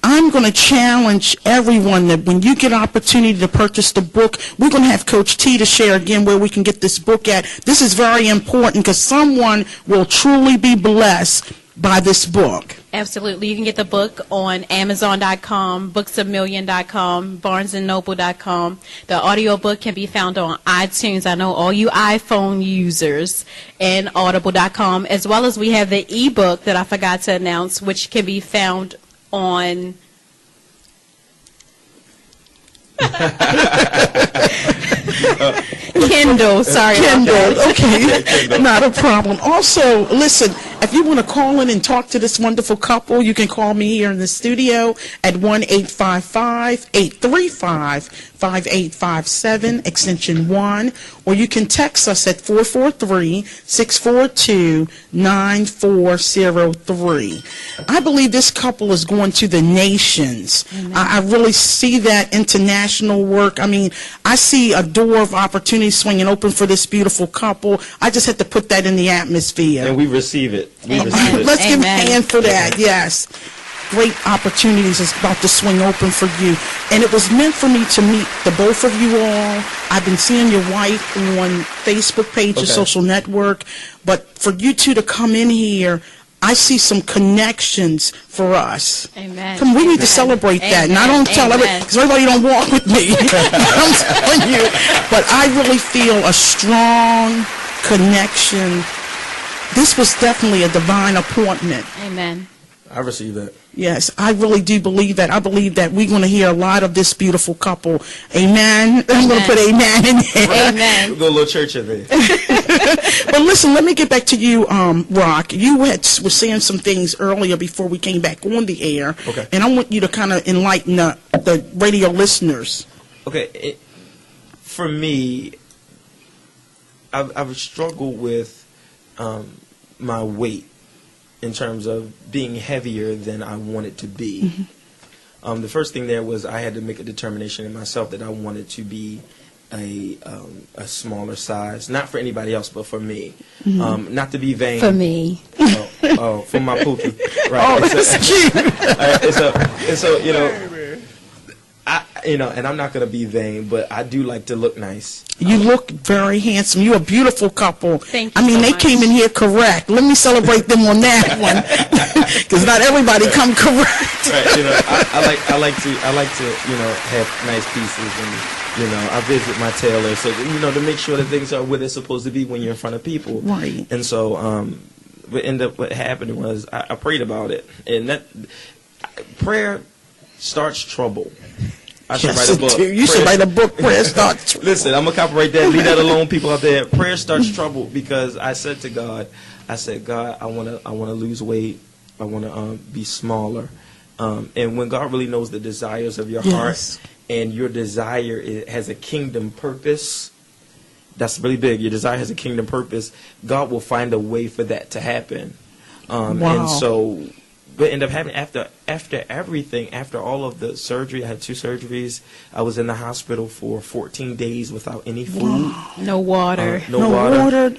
S1: I'm going to challenge everyone that when you get an opportunity to purchase the book, we're going to have Coach T to share again where we can get this book at. This is very important because someone will truly be blessed by this book.
S2: Absolutely. You can get the book on Amazon.com, BooksAMillion.com, BarnesandNoble.com. The audiobook can be found on iTunes. I know all you iPhone users, and Audible.com, as well as we have the ebook that I forgot to announce, which can be found on Kindle. Sorry,
S1: Kindle. Okay, not a problem. Also, listen, if you want to call in and talk to this wonderful couple, you can call me here in the studio at 1-855-835-5857, extension 1, or you can text us at 443-642-9403. I believe this couple is going to the nations. I really see that international work. I mean, I see a door of opportunity swinging open for this beautiful couple. I just had to put that in the atmosphere.
S3: And we receive it. We receive it.
S1: Let's give a hand for that. Yes. Great opportunities is about to swing open for you. And it was meant for me to meet the both of you all. I've been seeing your wife on Facebook page, your social network. But for you two to come in here, I see some connections for us.
S2: Amen.
S1: Come, we need to celebrate that. And I don't tell everybody, because everybody don't walk with me. I'm telling you. But I really feel a strong connection. This was definitely a divine appointment.
S2: Amen.
S3: I receive that.
S1: Yes, I really do believe that. I believe that we're going to hear a lot of this beautiful couple. Amen. I'm going to put amen in there.
S2: Amen.
S3: We'll go a little church in there.
S1: But listen, let me get back to you, Rock. You were saying some things earlier before we came back on the air.
S3: Okay.
S1: And I want you to kind of enlighten the radio listeners.
S3: Okay. For me, I've struggled with my weight in terms of being heavier than I wanted to be. Mm-hmm. The first thing there was I had to make a determination in myself that I wanted to be a smaller size, not for anybody else, but for me. Mm-hmm. Not to be vain.
S2: For me.
S3: Oh, for my pookie. Right.
S1: Oh, that's cute.
S3: And so, and I'm not going to be vain, but I do like to look nice.
S1: You look very handsome. You're a beautiful couple.
S2: Thank you.
S1: I mean,
S2: so
S1: they
S2: much.
S1: came in here correct. Let me celebrate them on that one, because not everybody come correct.
S3: Right. I like to have nice pieces, and I visit my tailor, so to make sure that things are where they're supposed to be when you're in front of people.
S1: Right.
S3: And so, what happened was I prayed about it, and that prayer starts trouble. I should write a book.
S1: You should write a book. Prayer starts.
S3: Listen, I'm gonna copyright that. Leave that alone, people out there. Prayer starts trouble, because I said to God, God, I wanna lose weight. I wanna be smaller. And when God really knows the desires of your heart, and your desire has a kingdom purpose, that's really big. Your desire has a kingdom purpose. God will find a way for that to happen. And so. What ended up happening after everything, after all of the surgery, I had 2 surgeries. I was in the hospital for 14 days without any food.
S2: No water.
S3: No water.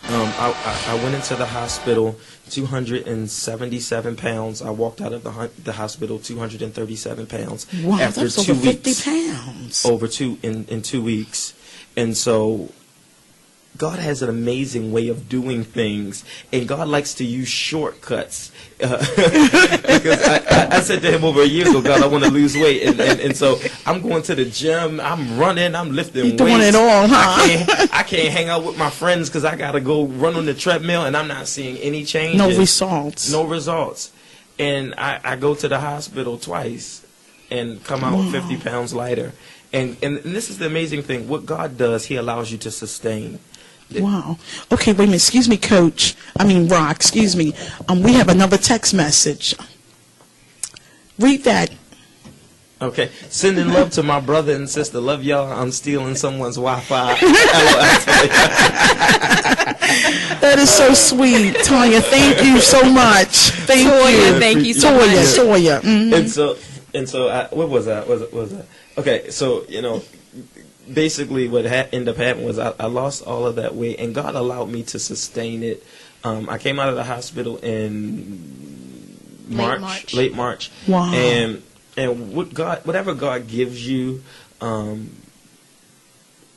S3: I went into the hospital 277 pounds. I walked out of the hospital 237 pounds.
S1: Wow,
S3: after
S1: that's
S3: 2
S1: over 50
S3: weeks.
S1: pounds.
S3: Over in 2 weeks. And so God has an amazing way of doing things, and God likes to use shortcuts. Because I said to him over a year ago, God, I want to lose weight, and so I'm going to the gym, I'm running, I'm lifting weights.
S1: You're doing it all, huh?
S3: I can't hang out with my friends because I got to go run on the treadmill, and I'm not seeing any changes.
S1: No results.
S3: No results. And I go to the hospital twice and come out 50 pounds lighter. And this is the amazing thing. What God does, he allows you to sustain.
S1: Wow. Okay, wait a minute. Excuse me, Coach. Rock, excuse me. We have another text message. Read that.
S3: Okay. Sending love to my brother and sister. Love y'all. I'm stealing someone's Wi-Fi.
S1: That is so sweet. Toya, thank you so much. Thank you.
S2: Thank you so much.
S1: Toya. Mm-hmm.
S3: And so, what was that? Okay, so, basically what ended up happening was I lost all of that weight, and God allowed me to sustain it. I came out of the hospital in late March.
S1: Wow.
S3: And whatever God gives you,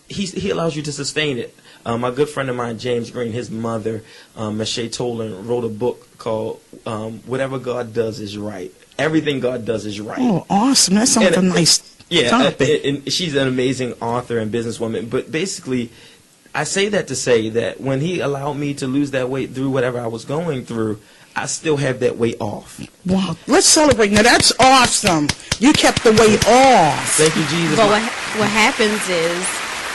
S3: He allows you to sustain it. My good friend of mine, James Green, his mother, Mache Tolan, wrote a book called Whatever God Does Is Right. Everything God does is right.
S1: Oh, awesome. That sounds a nice topic.
S3: And she's an amazing author and businesswoman. But basically, I say that to say that when he allowed me to lose that weight through whatever I was going through, I still have that weight off.
S1: Wow. Let's celebrate. Now, that's awesome. You kept the weight off.
S3: Thank you, Jesus.
S2: But what happens is,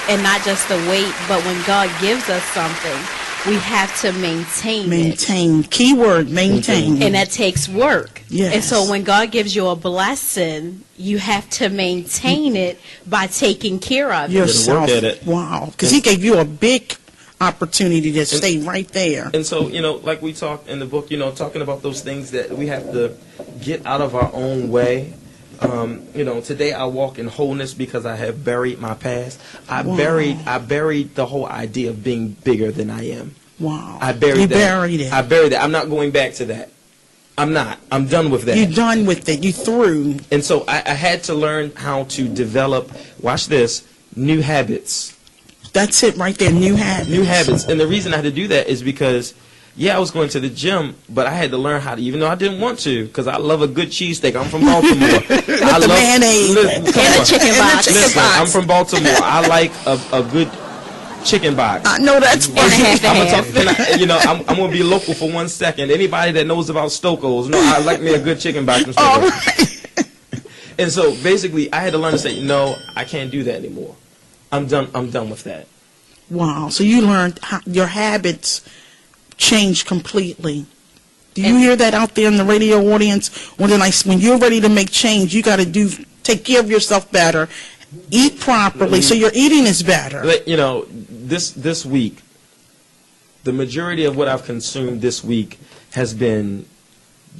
S2: and not just the weight, but when God gives us something, we have to maintain it.
S1: Keyword, maintain.
S2: And that takes work.
S1: Yes.
S2: And so when God gives you a blessing, you have to maintain it by taking care of
S1: yourself.
S3: Work at it.
S1: Wow. Because he gave you a big opportunity to stay right there.
S3: And so, like we talk in the book, talking about those things that we have to get out of our own way. Today I walk in wholeness because I have buried my past. I buried the whole idea of being bigger than I am.
S1: Wow.
S3: I buried that.
S1: Buried it.
S3: I buried that. I'm not going back to that. I'm not. I'm done with that.
S1: You're done with it. You threw.
S3: And so I had to learn how to develop, watch this, new habits.
S1: That's it right there, new habits.
S3: New habits. And the reason I had to do that is because, I was going to the gym, but I had to learn how to, even though I didn't want to, because I love a good cheesesteak. I'm from Baltimore.
S1: With the mayonnaise
S2: and the chicken box.
S3: Listen, I'm from Baltimore. I like a good chicken box.
S1: I know that's
S3: I'm going to be local for 1 second. Anybody that knows about Stoko's, I like me a good chicken box.
S1: All right.
S3: And so basically, I had to learn to say, no, I can't do that anymore. I'm done with that.
S1: Wow. So you learned how your habits changed completely. Do you hear that out there in the radio audience? When you're ready to make change, you got to take care of yourself better, eat properly, so your eating is better.
S3: This week, the majority of what I've consumed this week has been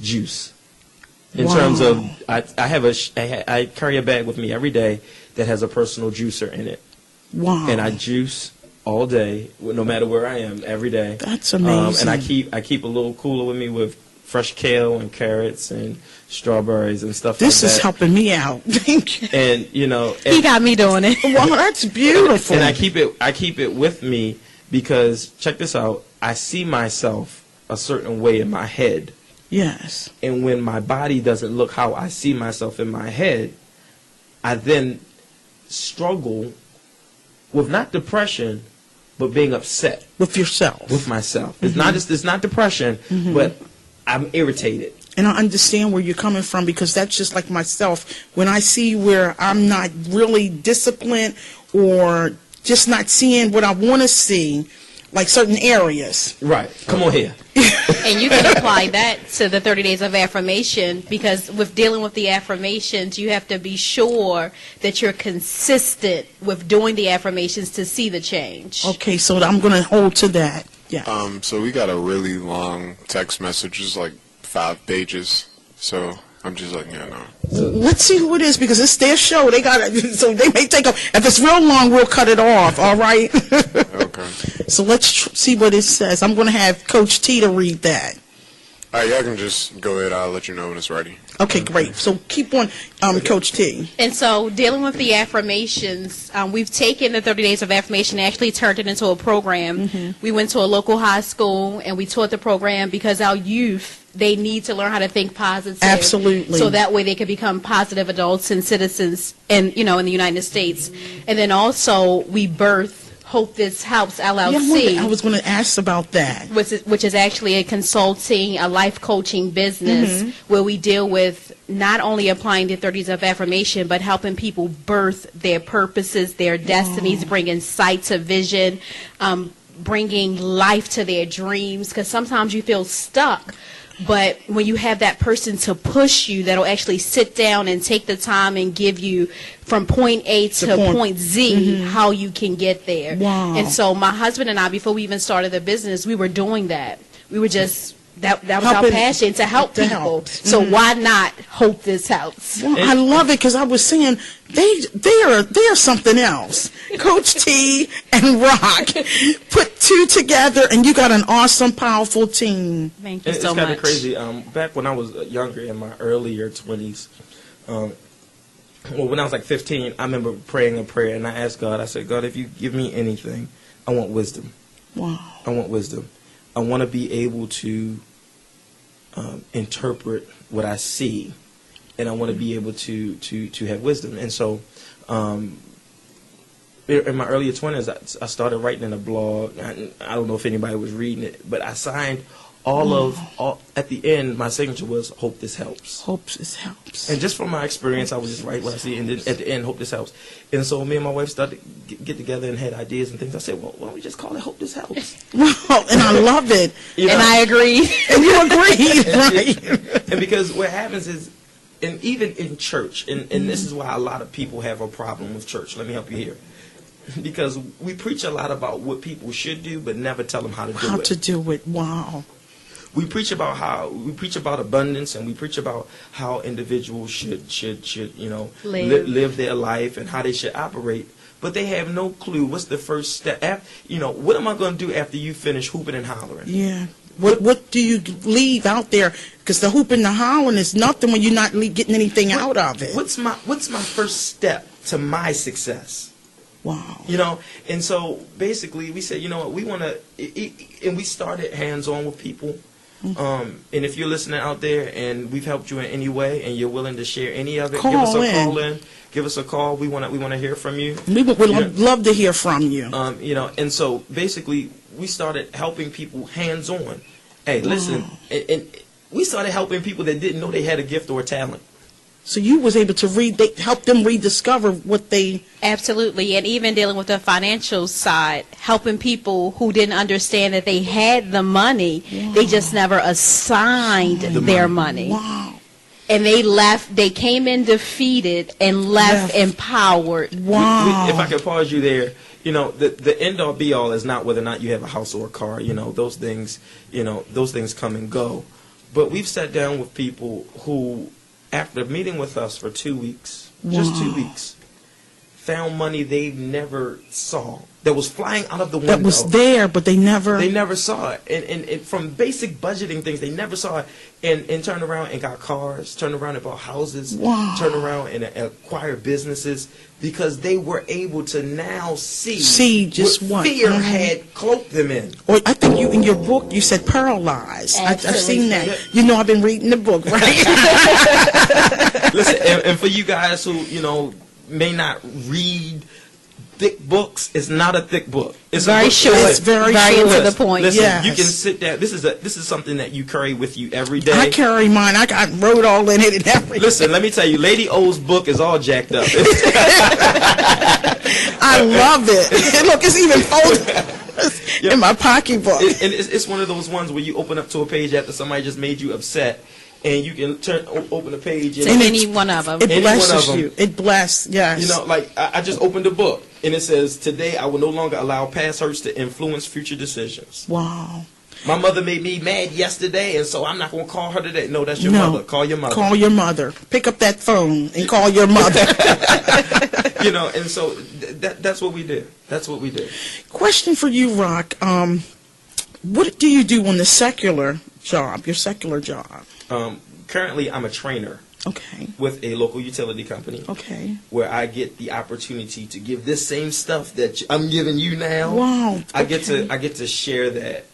S3: juice. In terms of, I carry a bag with me every day that has a personal juicer in it.
S1: Wow.
S3: And I juice all day, no matter where I am, every day.
S1: That's amazing.
S3: And I keep a little cooler with me with fresh kale and carrots and strawberries and stuff
S1: this
S3: like that.
S1: Is helping me out. Thank you.
S3: And
S2: he got me doing it.
S1: Wow, that's beautiful.
S3: And I keep it with me because, check this out, I see myself a certain way in my head.
S1: Yes.
S3: And when my body doesn't look how I see myself in my head, I then struggle with not depression, but being upset
S1: with yourself,
S3: with myself. It's not depression, but I'm irritated.
S1: And I understand where you're coming from, because that's just like myself. When I see where I'm not really disciplined or just not seeing what I want to see, like certain areas.
S3: Right. Come on here.
S2: And you can apply that to the 30 days of affirmation, because with dealing with the affirmations, you have to be sure that you're consistent with doing the affirmations to see the change.
S1: Okay, so I'm going to hold to that. Yeah.
S14: So we got a really long text message, it's like 5 pages. So I'm just letting you know.
S1: Let's see who it is, because it's their show. They got it, so they may take off. If it's real long, we'll cut it off. All right.
S14: Okay.
S1: So let's see what it says. I'm going to have Coach T to read that.
S14: All right, y'all can just go ahead. I'll let you know when it's ready.
S1: Okay, great. So keep on, Coach T.
S2: And so dealing with the affirmations, we've taken the 30 days of affirmation and actually turned it into a program. We went to a local high school and we taught the program because our youth, they need to learn how to think positive.
S1: Absolutely.
S2: So that way they can become positive adults and citizens in the United States. And then also we birth Hope This Helps LLC.
S1: Yeah, I was going to ask about that.
S2: Which is actually a consulting, a life coaching business where we deal with not only applying the 30s of affirmation, but helping people birth their purposes, their destinies, bringing sight to vision, bringing life to their dreams. Because sometimes you feel stuck. But when you have that person to push you, that'll actually sit down and take the time and give you from point A to point Z how you can get there.
S1: Wow.
S2: And so my husband and I, before we even started the business, we were doing that. We were just
S10: that was our
S1: Helping-
S10: passion, to help
S1: to
S10: people.
S1: help.
S10: So why not hope this helps?
S1: Well, I love it because I was saying they are something else. Coach T and Rock put two together, and you got an awesome, powerful team.
S2: Thank you
S3: It's
S2: so
S3: kind
S2: much.
S3: of crazy. Back when I was younger, in my earlier 20s, well, when I was like 15, I remember praying a prayer, and I asked God, I said, God, if you give me anything, I want wisdom.
S1: Wow.
S3: I want wisdom. I want to be able to interpret what I see, and I want to be able to have wisdom. And so, in my earlier 20s, I started writing in a blog. I don't know if anybody was reading it, but I signed all at the end, my signature was "Hope this helps."
S1: Hope this helps.
S3: And just from my experience, I would just write what I see, and then at the end, "Hope this helps." And so me and my wife started to get together and had ideas and things. I said, "Well, why don't we just call it Hope This Helps?"
S1: Wow, and I love it.
S3: You know?
S10: And I agree.
S1: And you agree, right?
S3: And because what happens is, and even in church, and this is why a lot of people have a problem with church. Let me help you here. Because we preach a lot about what people should do, but never tell them how to do it.
S1: How to do it? Wow.
S3: We preach about abundance, and we preach about how individuals should live their life and how they should operate. But they have no clue what's the first step. What am I going to do after you finish hooping and hollering?
S1: Yeah. What do you leave out there? Because the hooping and the hollering is nothing when you're not getting anything out of it.
S3: What's my first step to my success?
S1: Wow.
S3: And so basically we said, what, we want to, and we started hands-on with people. And if you're listening out there and we've helped you in any way and you're willing to share any of it, give us a call in. Give us a call. We want to hear from you.
S1: We would love to hear from you.
S3: And so basically we started helping people hands-on. Hey, listen, and we started helping people that didn't know they had a gift or a talent.
S1: So you was able to help them rediscover what they...
S2: Absolutely, and even dealing with the financial side, helping people who didn't understand that they had the money, they just never assigned their money.
S1: Wow.
S2: And they came in defeated and left empowered.
S1: Wow.
S3: If I could pause you there, the end all be all is not whether or not you have a house or a car. Those things come and go. But we've sat down with people who, after meeting with us for 2 weeks, just 2 weeks, found money they never saw that was flying out of the window.
S1: That was there, but they never
S3: saw it. And from basic budgeting things, they never saw it. And turned around and got cars, turned around and bought houses, turned around and acquired businesses because they were able to now see
S1: just what
S3: fear had cloaked them in.
S1: Or I think in your book you said paralyzed. I've seen that. I've been reading the book, right?
S3: Listen, and for you guys who may not read thick books, it's not a thick book. It's
S2: very short.
S1: It's very
S2: short. To the point.
S3: Listen,
S1: yes.
S3: You can sit down. This is something that you carry with you every day.
S1: I carry mine. I wrote all in it and everything.
S3: Listen, let me tell you, Lady O's book is all jacked up.
S1: I love it. Look, it's even folded in my pocketbook.
S3: And it's one of those ones where you open up to a page after somebody just made you upset, and you can open a page
S2: and any one of them.
S1: It blesses you. It blesses, yes.
S3: Like I just opened a book, and it says, "Today I will no longer allow past hurts to influence future decisions."
S1: Wow.
S3: My mother made me mad yesterday, and so I'm not going to call her today. No, that's your mother. Call your mother.
S1: Call your mother. Pick up that phone and call your mother.
S3: And so that's what we do. That's what we do.
S1: Question for you, Rock. What do you do on the secular job, your secular job?
S3: Currently, I'm a trainer.
S1: Okay.
S3: With a local utility company.
S1: Okay.
S3: Where I get the opportunity to give this same stuff that I'm giving you now.
S1: Wow.
S3: I get to share that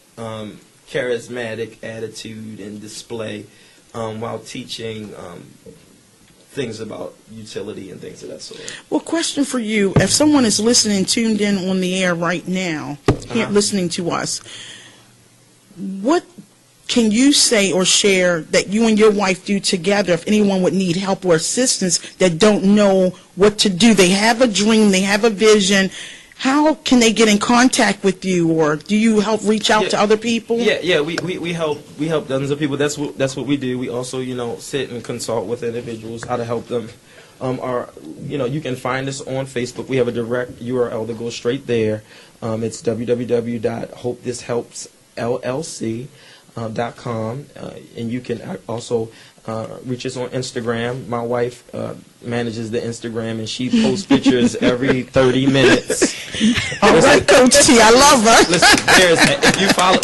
S3: charismatic attitude and display while teaching things about utility and things of that sort.
S1: Well, question for you. If someone is listening, tuned in on the air right now, listening to us, what can you say or share that you and your wife do together if anyone would need help or assistance that don't know what to do? They have a dream, they have a vision. How can they get in contact with you, or do you help reach out to other people?
S3: Yeah, we help dozens of people. That's what we do. We also sit and consult with individuals how to help them. You can find us on Facebook. We have a direct URL that goes straight there. It's www.hopethishelpsllc. .com, and you can also reach us on Instagram. My wife manages the Instagram, and she posts pictures every 30 minutes.
S1: All right, Coach T, I love her.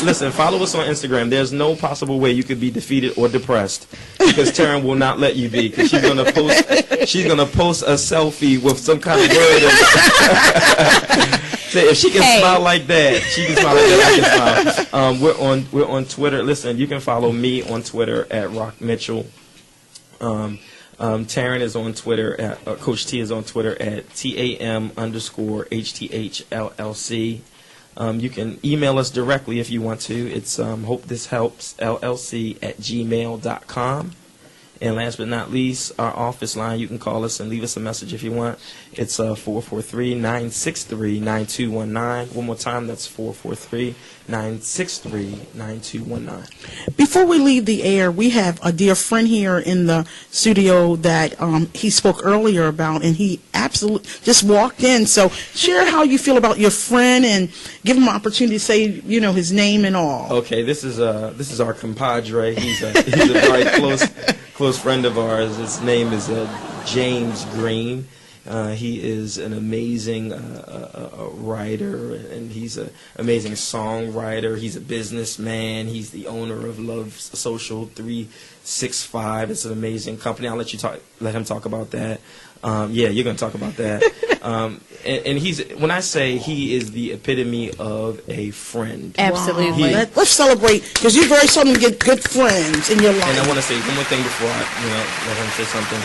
S3: Listen, follow us on Instagram. There's no possible way you could be defeated or depressed, because Taryn will not let you be, because she's gonna post a selfie with some kind of word. Say, if she can smile like that, she can smile like that. I can smile. We're on Twitter. Listen, you can follow me on Twitter at Rock Mitchell. Taryn is on Twitter at Coach T is on Twitter at TAM_HTHLLC. You can email us directly if you want to. It's hopethishelpsllc@gmail.com. And last but not least, our office line, you can call us and leave us a message if you want. It's 443-963-9219. One more time, that's 443-963-9219.
S1: Before we leave the air, we have a dear friend here in the studio that he spoke earlier about, and he absolutely just walked in. So share how you feel about your friend and give him an opportunity to say, his name and all.
S3: Okay, this is our compadre. He's a very close friend of ours. His name is James Green. He is an amazing writer, and he's an amazing songwriter. He's a businessman. He's the owner of Love Social 365. It's an amazing company. I'll let him talk about that. Yeah, you're going to talk about that. And when I say he is the epitome of a friend.
S2: Absolutely.
S1: Wow. Let's celebrate, because you very seldom get good friends in your life.
S3: And I want to say one more thing before I let him say something.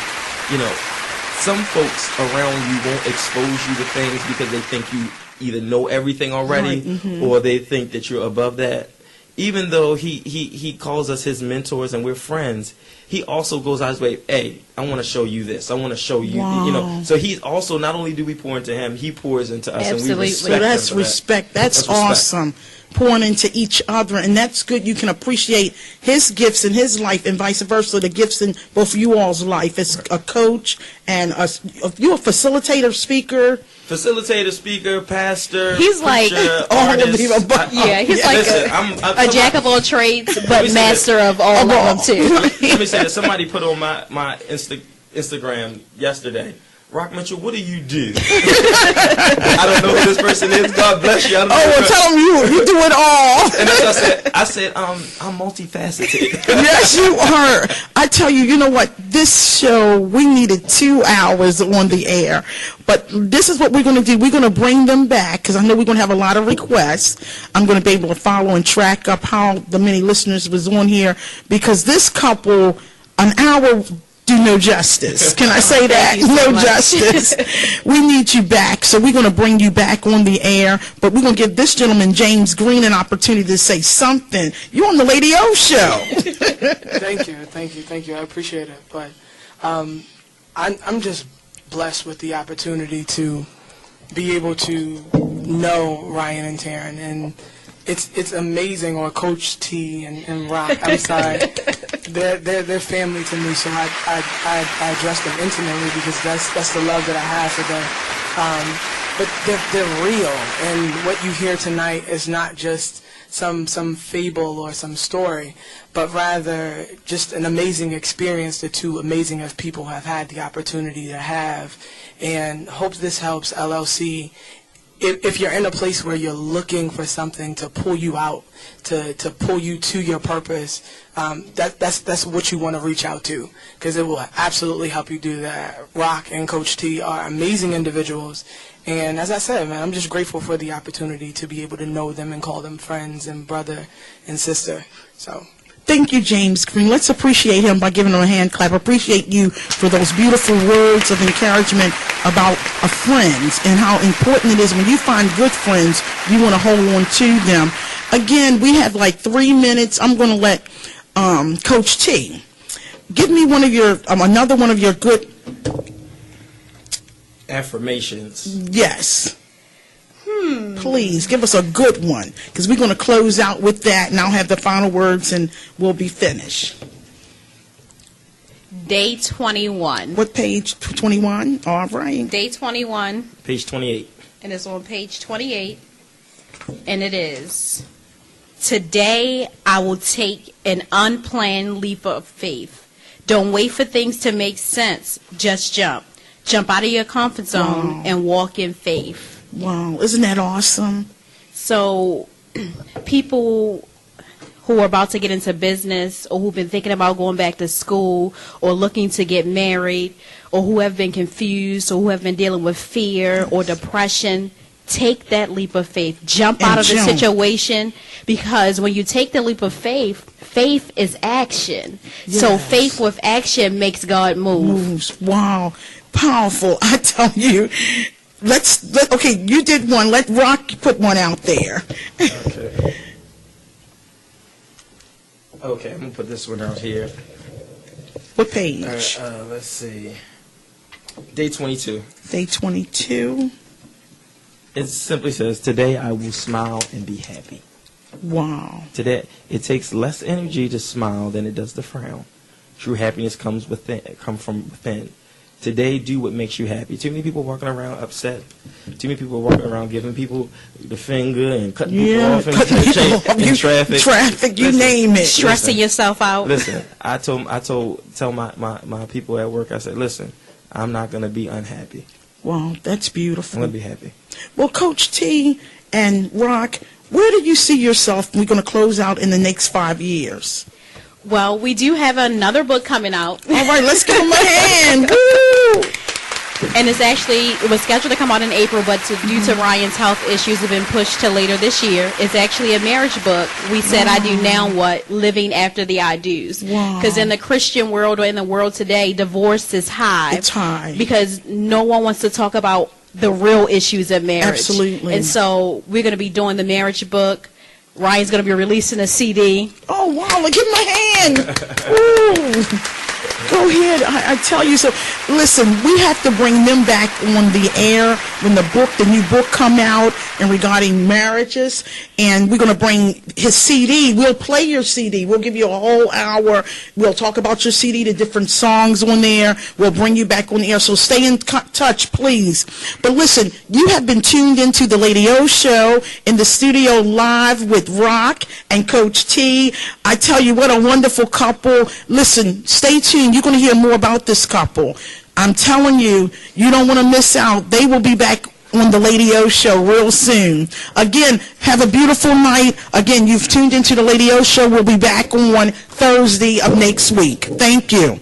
S3: Some folks around you won't expose you to things because they think you either know everything already, or they think that you're above that. Even though he calls us his mentors and we're friends, he also goes out his way, hey, I want to show you this. I want to show you, So he's also, not only do we pour into him, he pours into us.
S2: Absolutely.
S3: And we respect him
S1: That's
S3: for
S1: respect.
S3: that.
S1: That's awesome. Pouring into each other, and that's good. You can appreciate his gifts in his life, and vice versa, the gifts in both of you all's life as a coach and you're a facilitator, speaker.
S3: Pastor.
S2: He's like
S3: artist.
S2: he's like a jack of all trades, but master of all of them too.
S3: Let me say that somebody put on my Instagram yesterday, Rock Mitchell, what do you do? I don't know who this person is. God bless you. I don't know
S1: Tell him you do it all.
S3: And that's what I said. I'm multifaceted.
S1: Yes, you are. I tell you, you know what? This show, we needed 2 hours on the air. But this is what we're going to do. We're going to bring them back, because I know we're going to have a lot of requests. I'm going to be able to follow and track up how the many listeners was on here, because this couple, an hour do no justice. Can I say that? No justice. We need you back. So we're going to bring you back on the air, but we're going to give this gentleman, James Green, an opportunity to say something. You're on the Lady O show.
S15: Thank you. I appreciate it. But I'm just blessed with the opportunity to be able to know Ryan and Taryn, and it's amazing, or Coach T and Rock. I'm sorry. They're family to me, so I address them intimately, because that's the love that I have for them. But they're real, and what you hear tonight is not just some fable or some story, but rather just an amazing experience that two amazing as people have had the opportunity to have. And Hope This Helps LLC, if you're in a place where you're looking for something to pull you out, to pull you to your purpose, that's what you want to reach out to, because it will absolutely help you do that. Rock and Coach T are amazing individuals, and as I said, man, I'm just grateful for the opportunity to be able to know them and call them friends and brother and sister. So.
S1: Thank you, James Green. Let's appreciate him by giving him a hand clap. Appreciate you for those beautiful words of encouragement about a friends, and how important it is when you find good friends, you want to hold on to them. Again, we have like 3 minutes. I'm going to let Coach T give me one of your another one of your good
S3: affirmations.
S1: Yes. Please give us a good one, because we're going to close out with that, and I'll have the final words and we'll be finished.
S2: Day 21.
S1: What page? 21? All right.
S2: Day 21.
S3: Page 28.
S2: And it's on page 28. And it is, Today, I will take an unplanned leap of faith. Don't wait for things to make sense. Just jump. Jump out of your comfort zone and walk in faith.
S1: Wow, isn't that awesome?
S2: So, people who are about to get into business or who've been thinking about going back to school or looking to get married or who have been confused or who have been dealing with fear or depression, take that leap of faith. Jump out of the situation, because when you take the leap of faith, faith is action.
S1: Yes.
S2: So faith with action makes God move.
S1: Moves. Wow. Powerful. I tell you. Okay, you did one. Let Rock put one out there.
S3: Okay, I'm going to put this one out here.
S1: What page?
S3: Let's see. Day 22.
S1: Day 22.
S3: It simply says, today I will smile and be happy.
S1: Wow.
S3: Today, it takes less energy to smile than it does to frown. True happiness comes from within. Today, do what makes you happy. Too many people walking around upset. Too many people walking around giving people the finger and cutting people off in traffic.
S1: Traffic, you name it.
S2: Stressing yourself out.
S3: Listen, I tell my people at work, I said, listen, I'm not going to be unhappy.
S1: Wow, that's beautiful.
S3: I'm going to be happy.
S1: Well, Coach T and Rock, where do you see yourself? We're going to close out in the next 5 years.
S2: Well, we do have another book coming out.
S1: All right, let's give them a hand. Woo!
S2: And it was scheduled to come out in April, but due to Ryan's health issues, have been pushed to later this year. It's actually a marriage book. We said, I do now what? Living after the I do's. Because in the Christian world or in the world today, divorce is high.
S1: It's high.
S2: Because no one wants to talk about the real issues of marriage.
S1: Absolutely.
S2: And so we're going to be doing the marriage book. Ryan's going to be releasing a CD.
S1: Oh, wow. Give him a hand. Ooh. Go ahead. I tell you so. Listen, we have to bring them back on the air when the new book come out and regarding marriages. And we're going to bring his CD. We'll play your CD. We'll give you a whole hour. We'll talk about your CD, the different songs on there. We'll bring you back on the air. So stay in touch, please. But listen, you have been tuned into the Lady O Show in the studio live with Rock and Coach T. I tell you, what a wonderful couple. Listen, stay tuned. You're going to hear more about this couple. I'm telling you, you don't want to miss out. They will be back on the Lady O Show real soon. Again, have a beautiful night. Again, you've tuned into the Lady O Show. We'll be back on Thursday of next week. Thank you.